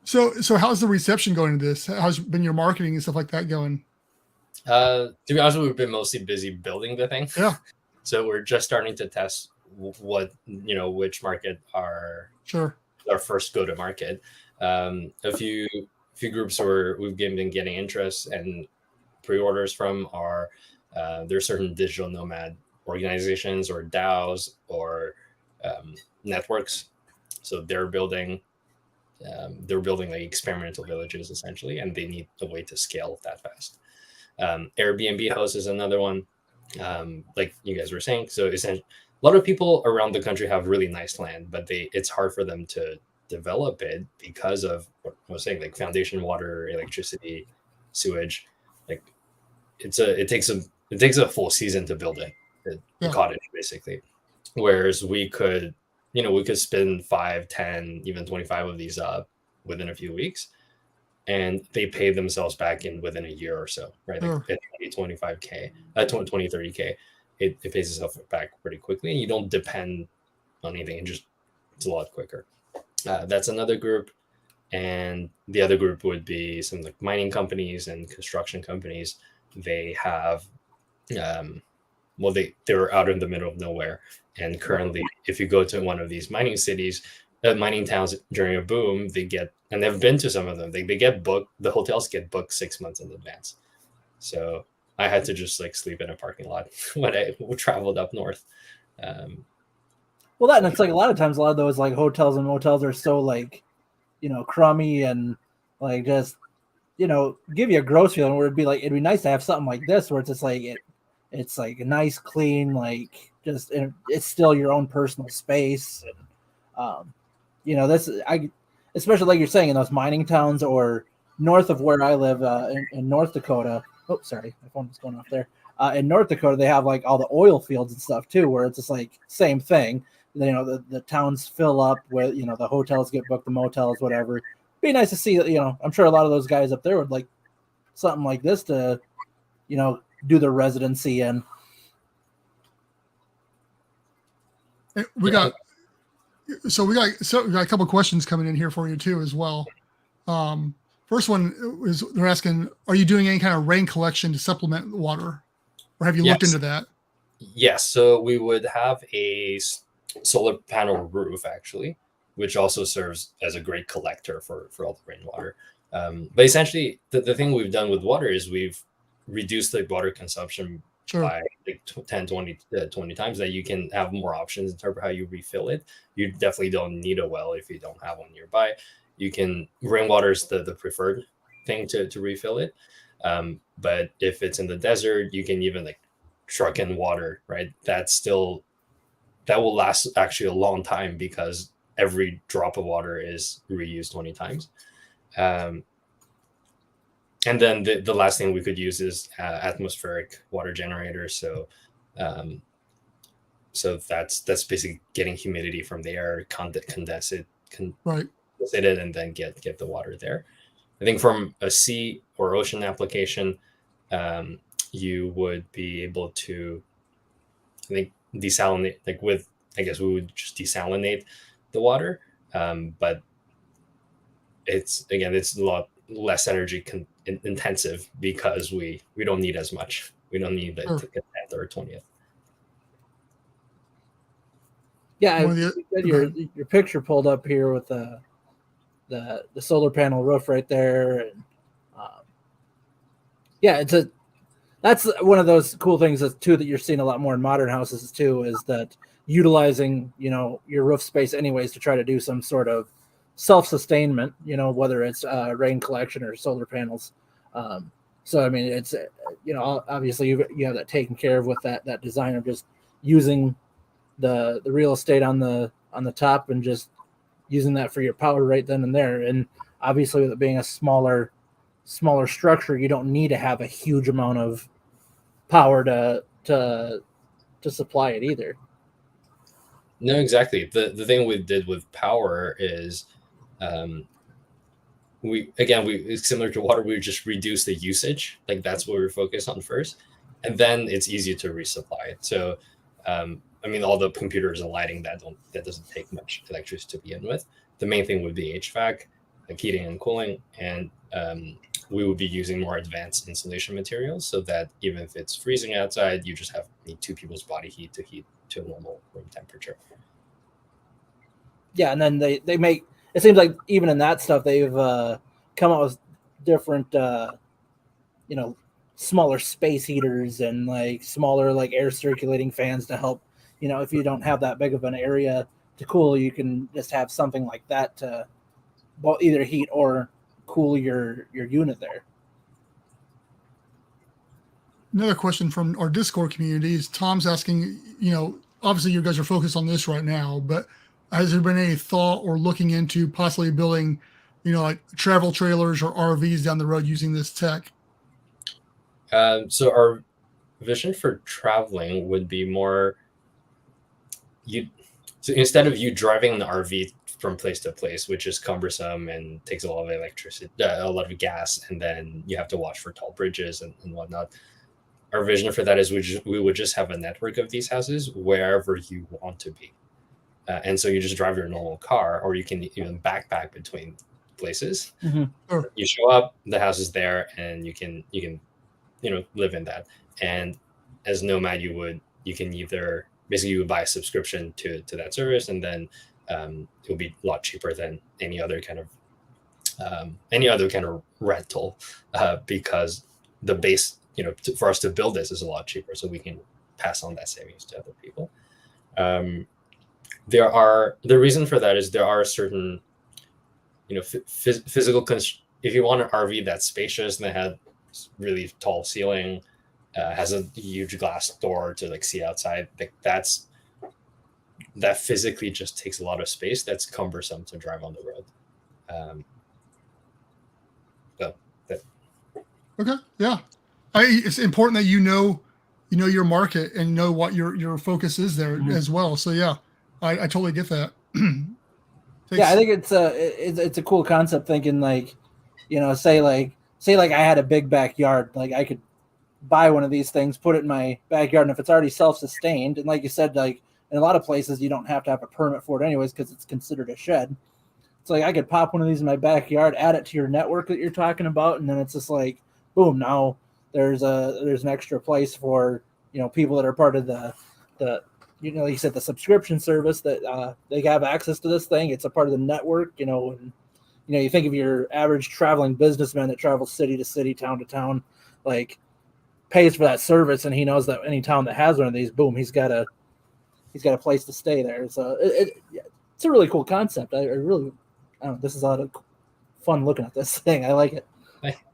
So how's the reception going to this? How's been your marketing and stuff like that going? To be honest, we've been mostly busy building the thing. Yeah. So we're just starting to test which market are Sure. Our first go to market. A few groups we've been getting interest and pre-orders from are there's certain digital nomad organizations or DAOs or networks. So they're building like experimental villages essentially, and they need a way to scale that fast. Airbnb house is another one, like you guys were saying. So essentially, a lot of people around the country have really nice land, but it's hard for them to develop it because of what I was saying, like foundation water, electricity, sewage. Like it takes a full season to build a cottage basically. Whereas we could spin 5, 10, even 25 of these up within a few weeks, and they pay themselves back within a year or so, right? Like at 25K, 20, 30K. It pays itself back pretty quickly, and you don't depend on anything. It's a lot quicker. That's another group, and the other group would be some like mining companies and construction companies. They have, they're out in the middle of nowhere, and currently, if you go to one of these mining cities, mining towns during a boom, and they've been to some of them. They get booked. The hotels get booked 6 months in advance. So I had to just like sleep in a parking lot when I traveled up north. Well, and it's like a lot of times, a lot of those like hotels and motels are so like, crummy and like just, give you a gross feeling where it'd be nice to have something like this where it's just like it's like a nice, clean, like just it's still your own personal space. And, especially like you're saying in those mining towns or north of where I live in North Dakota. Oh, sorry, my phone was going off there. In North Dakota, they have like all the oil fields and stuff too, where it's just like same thing. The towns fill up with, the hotels get booked, the motels, whatever. Be nice to see, I'm sure a lot of those guys up there would like something like this to, do their residency in. We got a couple of questions coming in here for you too as well. First one is they're asking, are you doing any kind of rain collection to supplement water, or have you looked into that? Yes. So we would have a solar panel roof actually, which also serves as a great collector for all the rainwater. But essentially, the thing we've done with water is we've reduced the water consumption by like 10, 20 times, that you can have more options in terms of how you refill it. You definitely don't need a well if you don't have one nearby. Rainwater is the preferred thing to refill it. But if it's in the desert, you can even like truck in water, right? That will last actually a long time because every drop of water is reused 20 times. And then the last thing we could use is atmospheric water generators. So that's basically getting humidity from the air, condense it, Right. and then get the water there. I think from a sea or ocean application, you would be able to, I think, desalinate, like with, I guess we would just desalinate the water. But it's a lot less energy intensive because we don't need as much. We don't need the Sure. 10th or 20th. Yeah, One of the- your picture pulled up here with the solar panel roof right there, and yeah, that's one of those cool things that you're seeing a lot more in modern houses too, is that utilizing your roof space anyways to try to do some sort of self-sustainment, whether it's rain collection or solar panels. So I mean, it's obviously you have that taken care of with that design of just using the real estate on the top and just using that for your power right then and there. And obviously, with it being a smaller structure, you don't need to have a huge amount of power to supply it either. No, exactly. The thing we did with power is, it's similar to water. We just reduce the usage. Like that's what we're focused on first, and then it's easy to resupply. So, I mean, all the computers and lighting that doesn't take much electricity to begin with. The main thing would be HVAC, like heating and cooling, and we would be using more advanced insulation materials so that even if it's freezing outside, you just need 2 people's body heat to a normal room temperature. Yeah, and then they make it seems like even in that stuff they've come out with different smaller space heaters and like smaller like air circulating fans to help, if you don't have that big of an area to cool, you can just have something like that to either heat or cool your unit there. Another question from our Discord community is Tom's asking, obviously you guys are focused on this right now, but has there been any thought or looking into possibly building, like travel trailers or RVs down the road using this tech? So our vision for traveling would be more, so instead of you driving the RV from place to place, which is cumbersome and takes a lot of electricity, a lot of gas, and then you have to watch for tall bridges and whatnot. Our vision for that is we would just have a network of these houses wherever you want to be. And so you just drive your normal car, or you can even backpack between places. Mm-hmm. Sure. You show up, the house is there, and you can live in that. And as nomad, you can either basically you would buy a subscription to that service, and then it will be a lot cheaper than any other kind of rental, because the base, for us to build this is a lot cheaper, so we can pass on that savings to other people. The reason for that is there are certain, physical if you want an RV that's spacious and that has really tall ceiling, has a huge glass door to like see outside, like that physically just takes a lot of space. That's cumbersome to drive on the road. Okay. Yeah. It's important that you know your market and know what your focus is there as well. So yeah, I totally get that. Yeah, I think it's a cool concept thinking like, say like I had a big backyard, like I could buy one of these things, put it in my backyard, and if it's already self-sustained, and like you said, like in a lot of places you don't have to have a permit for it anyways because it's considered a shed. It's like I could pop one of these in my backyard, add it to your network that you're talking about, and then it's just like boom, now there's an extra place for people that are part of the you said the subscription service that they have access to this thing. It's a part of the network, and you think of your average traveling businessman that travels city to city, town to town, like pays for that service, and he knows that any town that has one of these, boom, he's got a place to stay there. So it's a really cool concept. I really, this is a lot of fun looking at this thing. I like it.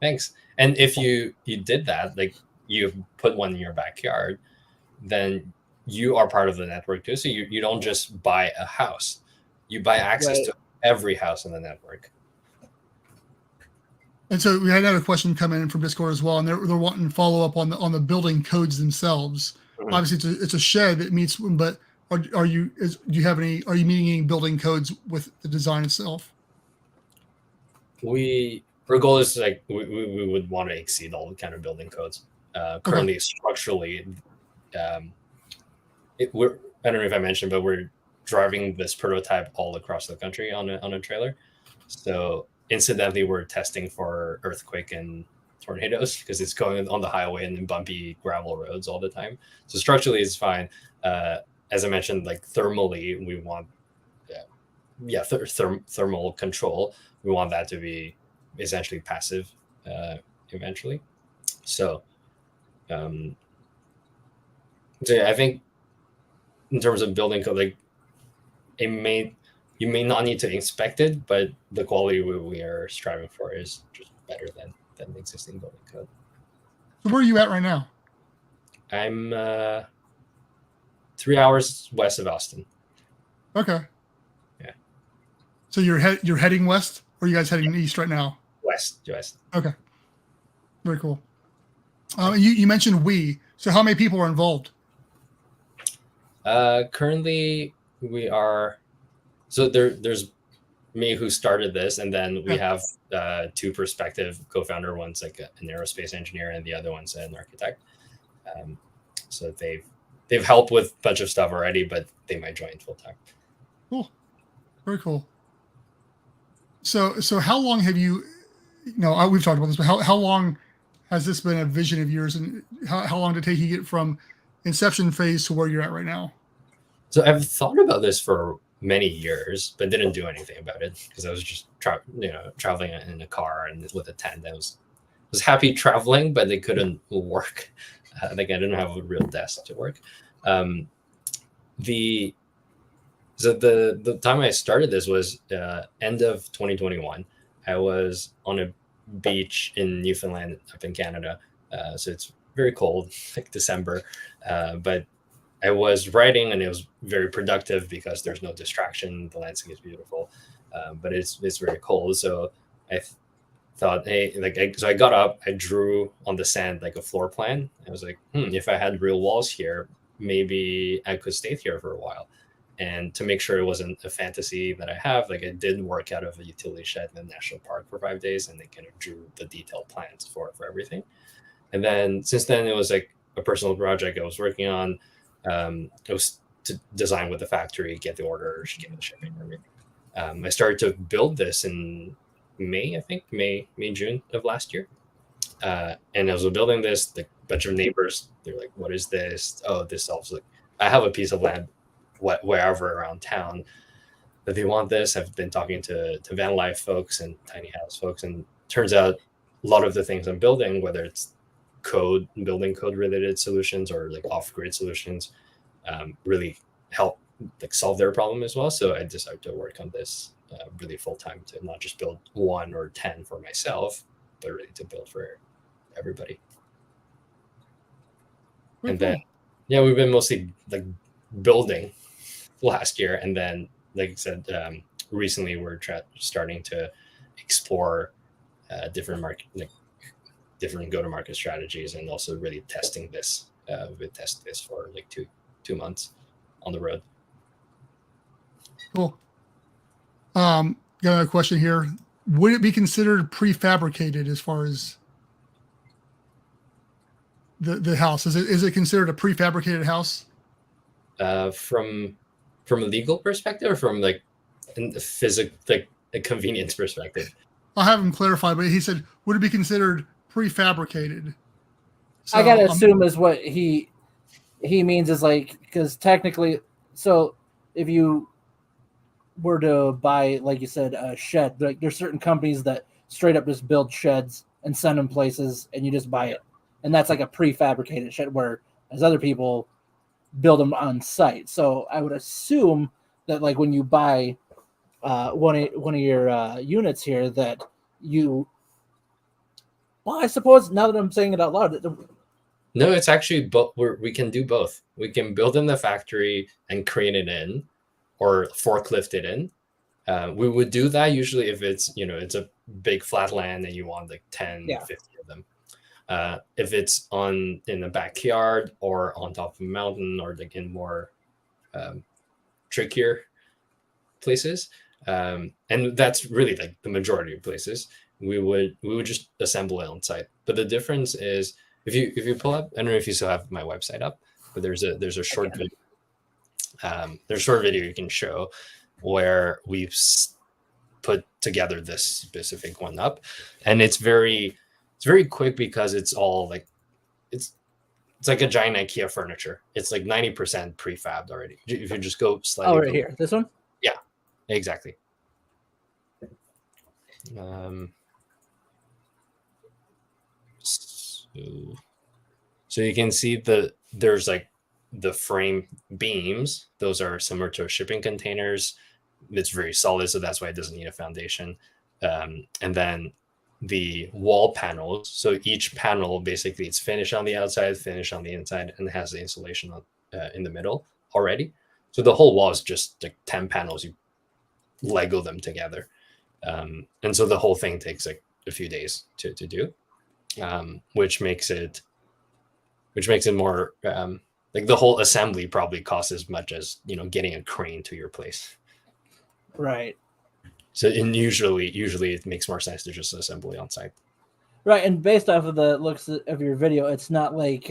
Thanks. And if you did that, like you put one in your backyard, then you are part of the network too. So you don't just buy a house, you buy access Right. to every house in the network. And so we had another question come in from Discord as well, and they're wanting to follow up on the building codes themselves. Mhm. Obviously, it's a shed that meets, but do you have any? Are you meeting any building codes with the design itself? Our goal is like we would want to exceed all the kind of building codes. Currently, structurally, I don't know if I mentioned, but we're driving this prototype all across the country on a trailer. So incidentally, we're testing for earthquake and tornadoes because it's going on the highway and in bumpy gravel roads all the time. So structurally, it's fine. As I mentioned, like thermally, we want thermal control. We want that to be essentially passive eventually. So, I think in terms of building code, like you may not need to inspect it, but the quality we are striving for is just better than the existing building code. So where are you at right now? I'm 3 hours west of Austin. Okay. Yeah. So you're heading west, or are you guys heading east right now? West. Okay. Very cool. You mentioned we. So how many people are involved? Currently, we are. So there's me who started this, and then we have two prospective co-founder. One's like an aerospace engineer, and the other one's an architect. So they've helped with a bunch of stuff already, but they might join full time. Cool. Very cool. So how long have you? We've talked about this, but how long has this been a vision of yours, and how long did it take you to get from inception phase to where you're at right now? So I've thought about this for many years, but didn't do anything about it because I was just traveling in a car and with a tent. I was happy traveling, but they couldn't work. Like I didn't have a real desk to work. The time I started this was end of 2021. I was on a beach in Newfoundland up in Canada. So it's very cold, like December. But I was writing and it was very productive because there's no distraction. The landscape is beautiful, but it's very cold. So I thought, hey, so I got up, I drew on the sand like a floor plan. I was like, if I had real walls here, maybe I could stay here for a while. And to make sure it wasn't a fantasy that I have, like I did work out of a utility shed in the national park for 5 days, and they kind of drew the detailed plans for everything. And then since then, it was like a personal project I was working on. It was to design with the factory, get the orders, get the shipping, and everything. I started to build this in May, June of last year. And as I was building this, a bunch of neighbors, they're like, "What is this? Oh, this solves like I have a piece of land wherever around town that they want this." I've been talking to van life folks and tiny house folks, and turns out a lot of the things I'm building, whether it's building code related solutions or like off-grid solutions, really help like solve their problem as well. So I decided to work on this really full time to not just build 1 or 10 for myself, but really to build for everybody. Very and cool. then we've been mostly like building last year, and then like I said, recently we're starting to explore different different go-to-market strategies, and also really testing this. We test this for like two months on the road. Cool. Got another question here. Would it be considered prefabricated as far as the house? Is it considered a prefabricated house? From a legal perspective, or from like a physical, like a convenience perspective? I'll have him clarify, but he said, would it be considered prefabricated? So I gotta assume is what he means is like, because technically, so if you were to buy, like you said, a shed, like there's certain companies that straight up just build sheds and send them places, and you just buy it, and that's like a prefabricated shed. Whereas other people build them on site. So I would assume that like when you buy one of your units here, that you Well, I suppose now that I'm saying it out loud, No, it's actually both. We can do both. We can build in the factory and crane it in, or forklift it in. We would do that usually if it's it's a big flat land and you want like 10, Yeah. 50 of them. If it's in the backyard or on top of a mountain or like in more trickier places, and that's really like the majority of places, we would just assemble it on site. But the difference is if you pull up, I don't know if you still have my website up, but there's a short video. There's a short video you can show where we've put together this specific one up, and it's very quick because it's all like it's like a giant IKEA furniture. It's like 90% prefabbed already. If you just go slightly. Oh, right here, this one. Yeah, exactly. So you can see there's like the frame beams. Those are similar to shipping containers. It's very solid, so that's why it doesn't need a foundation. And then the wall panels. So each panel basically it's finished on the outside, finished on the inside, and has the insulation in the middle already. So the whole wall is just like 10 panels. You Lego them together, and so the whole thing takes like a few days to do, which makes it more like the whole assembly probably costs as much as getting a crane to your place. Right. So usually it makes more sense to just assemble it on site. Right, and based off of the looks of your video, it's not like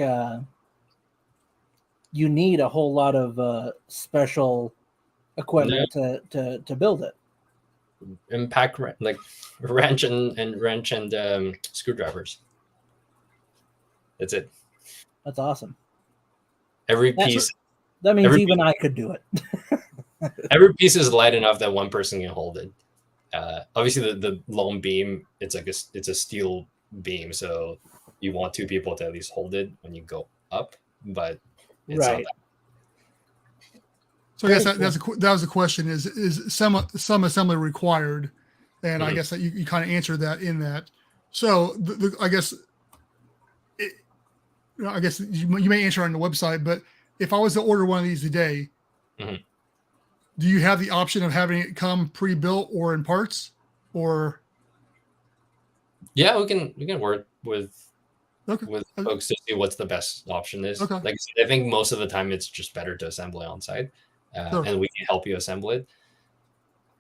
you need a whole lot of special equipment to build it. Impact like wrench and screwdrivers. That's it. That's awesome. Every piece. That means even I could do it. Every piece is light enough that one person can hold it. Obviously, the long beam, it's a steel beam, so you want two people to at least hold it when you go up. But it's right. So I guess that was the question: is some assembly required? And I guess that you kind of answered that in that. So I guess you may answer on the website, but if I was to order one of these today, do you have the option of having it come pre-built or in parts? Or yeah, we can work with folks to see what's the best option is. Okay. Like I said, I think most of the time it's just better to assemble it on site, and we can help you assemble it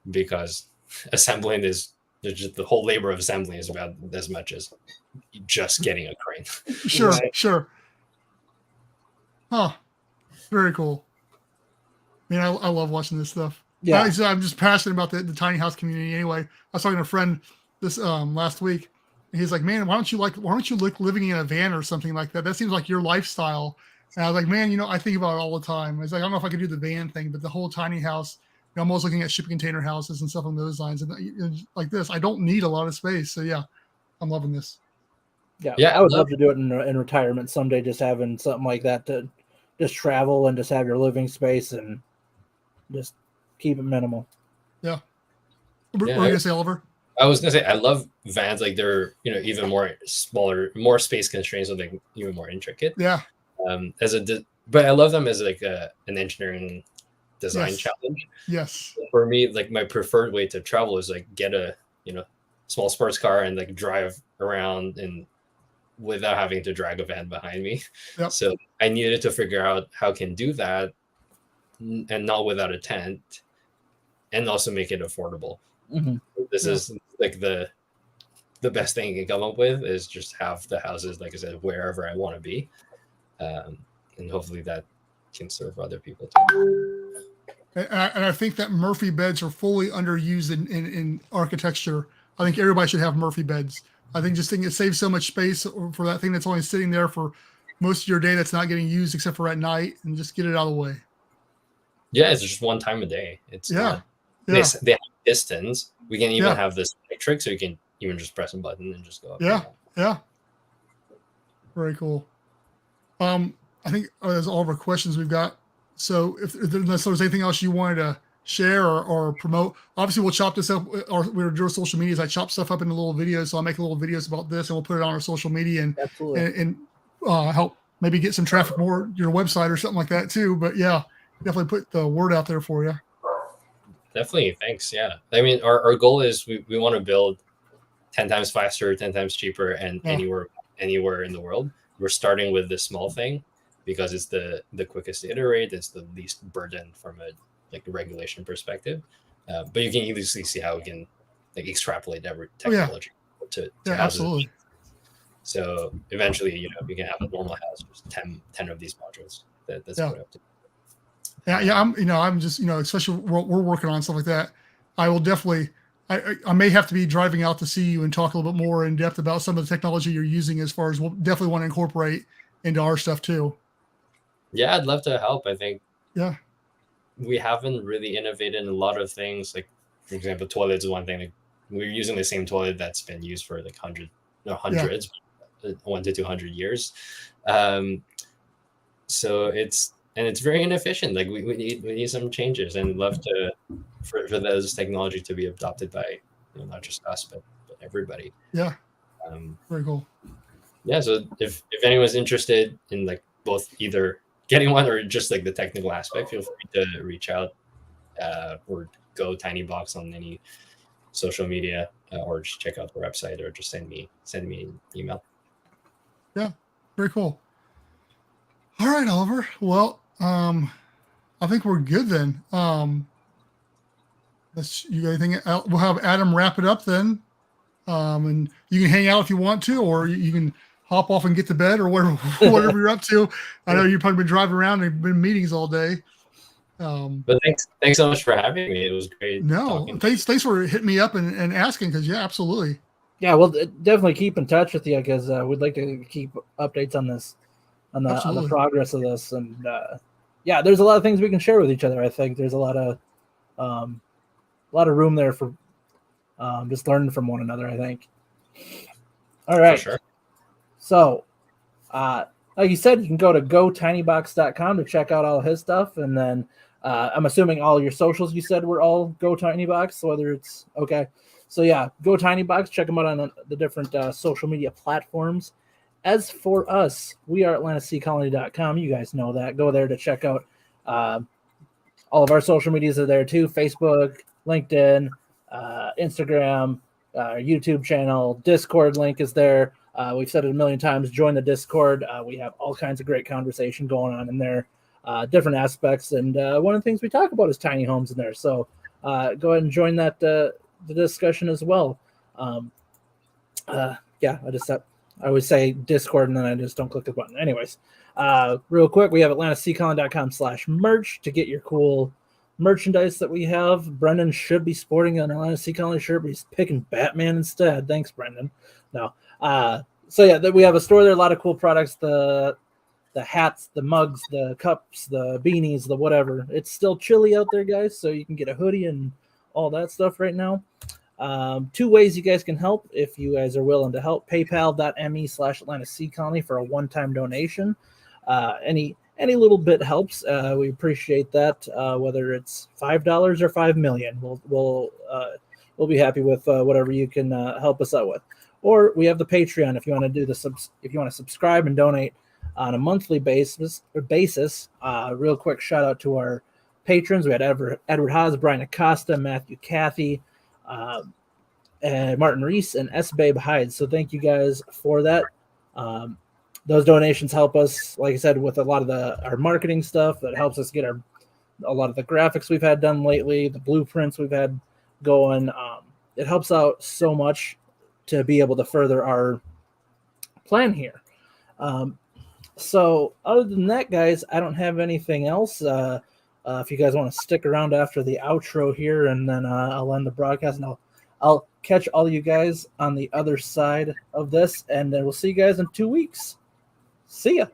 because assembling is just the whole labor of assembling is about as much as just getting a crane. Sure, sure. Huh. Very cool. Man, I love watching this stuff. Yeah, I'm just passionate about the tiny house community. Anyway, I was talking to a friend this last week, and he's like, "Man, why don't you like living in a van or something like that? That seems like your lifestyle." And I was like, "Man, I think about it all the time." I was like, "I don't know if I could do the van thing, but the whole tiny house. I'm always looking at shipping container houses and stuff along those lines, and like this, I don't need a lot of space. So yeah, I'm loving this. Yeah, I would love to do it in retirement someday. Just having something like that to just travel and just have your living space and just keep it minimal. Yeah. What are you gonna say, Oliver? I was gonna say I love vans. Like they're even more smaller, more space constraints, so they're even more intricate. Yeah. But I love them as like an engineering design challenge. Yes. For me, like my preferred way to travel is like get a small sports car and like drive around and without having to drag a van behind me. Yep. So I needed to figure out how I can do that and not without a tent and also make it affordable. This is like the best thing you can come up with is just have the houses, like I said, wherever I want to be. And hopefully that can serve other people too. And I think that Murphy beds are fully underused in architecture. I think everybody should have Murphy beds. I think it saves so much space for that thing that's only sitting there for most of your day that's not getting used except for at night, and just get it out of the way. Yeah, it's just one time a day. It's they have pistons. We can even have this trick, so you can even just press a button and just go up. Yeah. Very cool. I think that's all of our questions we've got. So unless there's anything else you wanted to share or promote. Obviously, we'll chop this up, or we're doing social medias. I chop stuff up into little videos, so I'll make little videos about this, and we'll put it on our social media and help maybe get some traffic more to your website or something like that too. But yeah, definitely put the word out there for you. Definitely, thanks. Yeah, I mean, our goal is we want to build 10 times faster, 10 times cheaper, and anywhere in the world. We're starting with this small thing because it's the quickest to iterate. It's the least burden from a regulation perspective. But you can easily see how we can extrapolate every technology to absolutely. So eventually, you can have a normal house, just 10 of these modules that's put up to. Yeah, I'm just, especially we're working on stuff like that. I will definitely, I may have to be driving out to see you and talk a little bit more in depth about some of the technology you're using, as far as we'll definitely want to incorporate into our stuff too. Yeah, I'd love to help. I think we haven't really innovated in a lot of things. Like, for example, toilets is one thing. Like, we're using the same toilet that's been used for hundreds, 1 to 200 years. So it's very inefficient. Like, we need some changes, and love to for those technology to be adopted by not just us but everybody. Yeah. Very cool. Yeah. So if anyone's interested in both either getting one or just the technical aspect, feel free to reach out or go TinyBox on any social media, or just check out the website, or just send me an email. Yeah. Very cool. All right, Oliver. Well, I think we're good then. You got anything else? We'll have Adam wrap it up then. And you can hang out if you want to, or you can hop off and get to bed, or whatever you're up to. I know you've probably been driving around and been in meetings all day. But thanks so much for having me. It was great. No, thanks for hitting me up and asking, because absolutely. Yeah, we'll definitely keep in touch with you, because we'd like to keep updates on this, on the progress of this, and there's a lot of things we can share with each other. I think there's a lot of room there for just learning from one another, I think. All right. For sure. So, like you said, you can go to gotinybox.com to check out all his stuff, and then I'm assuming all your socials you said were all GoTinyBox, whether it's okay. So yeah, GoTinyBox. Check them out on the different social media platforms. As for us, we are AtlanticColony.com. You guys know that. Go there to check out all of our social medias are there too. Facebook, LinkedIn, Instagram, YouTube channel, Discord link is there. We've said it a million times. Join the Discord. We have all kinds of great conversation going on in there, different aspects. And one of the things we talk about is tiny homes in there. So go ahead and join that the discussion as well. I always say Discord, and then I just don't click the button. Anyways, real quick, we have AtlanticColony.com/merch to get your cool merchandise that we have. Brendan should be sporting an Atlanta Sea Colony shirt, but he's picking Batman instead. Thanks, Brendan. No. So yeah, we have a store there, a lot of cool products, the hats, the mugs, the cups, the beanies, the whatever. It's still chilly out there, guys, so you can get a hoodie and all that stuff right now. 2 ways you guys can help if you guys are willing to help. PayPal.me/Atlanta Sea Colony for a one-time donation. Any little bit helps. We appreciate that. Whether it's $5 or $5 million, we'll be happy with whatever you can help us out with. Or we have the Patreon if you want to do if you want to subscribe and donate on a monthly basis. Real quick shout out to our patrons. We had Edward Haas, Brian Acosta, Matthew Cathy, and Martin Reese, and S. Babe Hyde. So thank you guys for that. Those donations help us, like I said, with a lot of our marketing stuff. That helps us get a lot of the graphics we've had done lately, the blueprints we've had going. It helps out so much to be able to further our plan here. So other than that, guys, I don't have anything else. If you guys want to stick around after the outro here, and then I'll end the broadcast, and I'll catch all you guys on the other side of this, and then we'll see you guys in 2 weeks. See ya.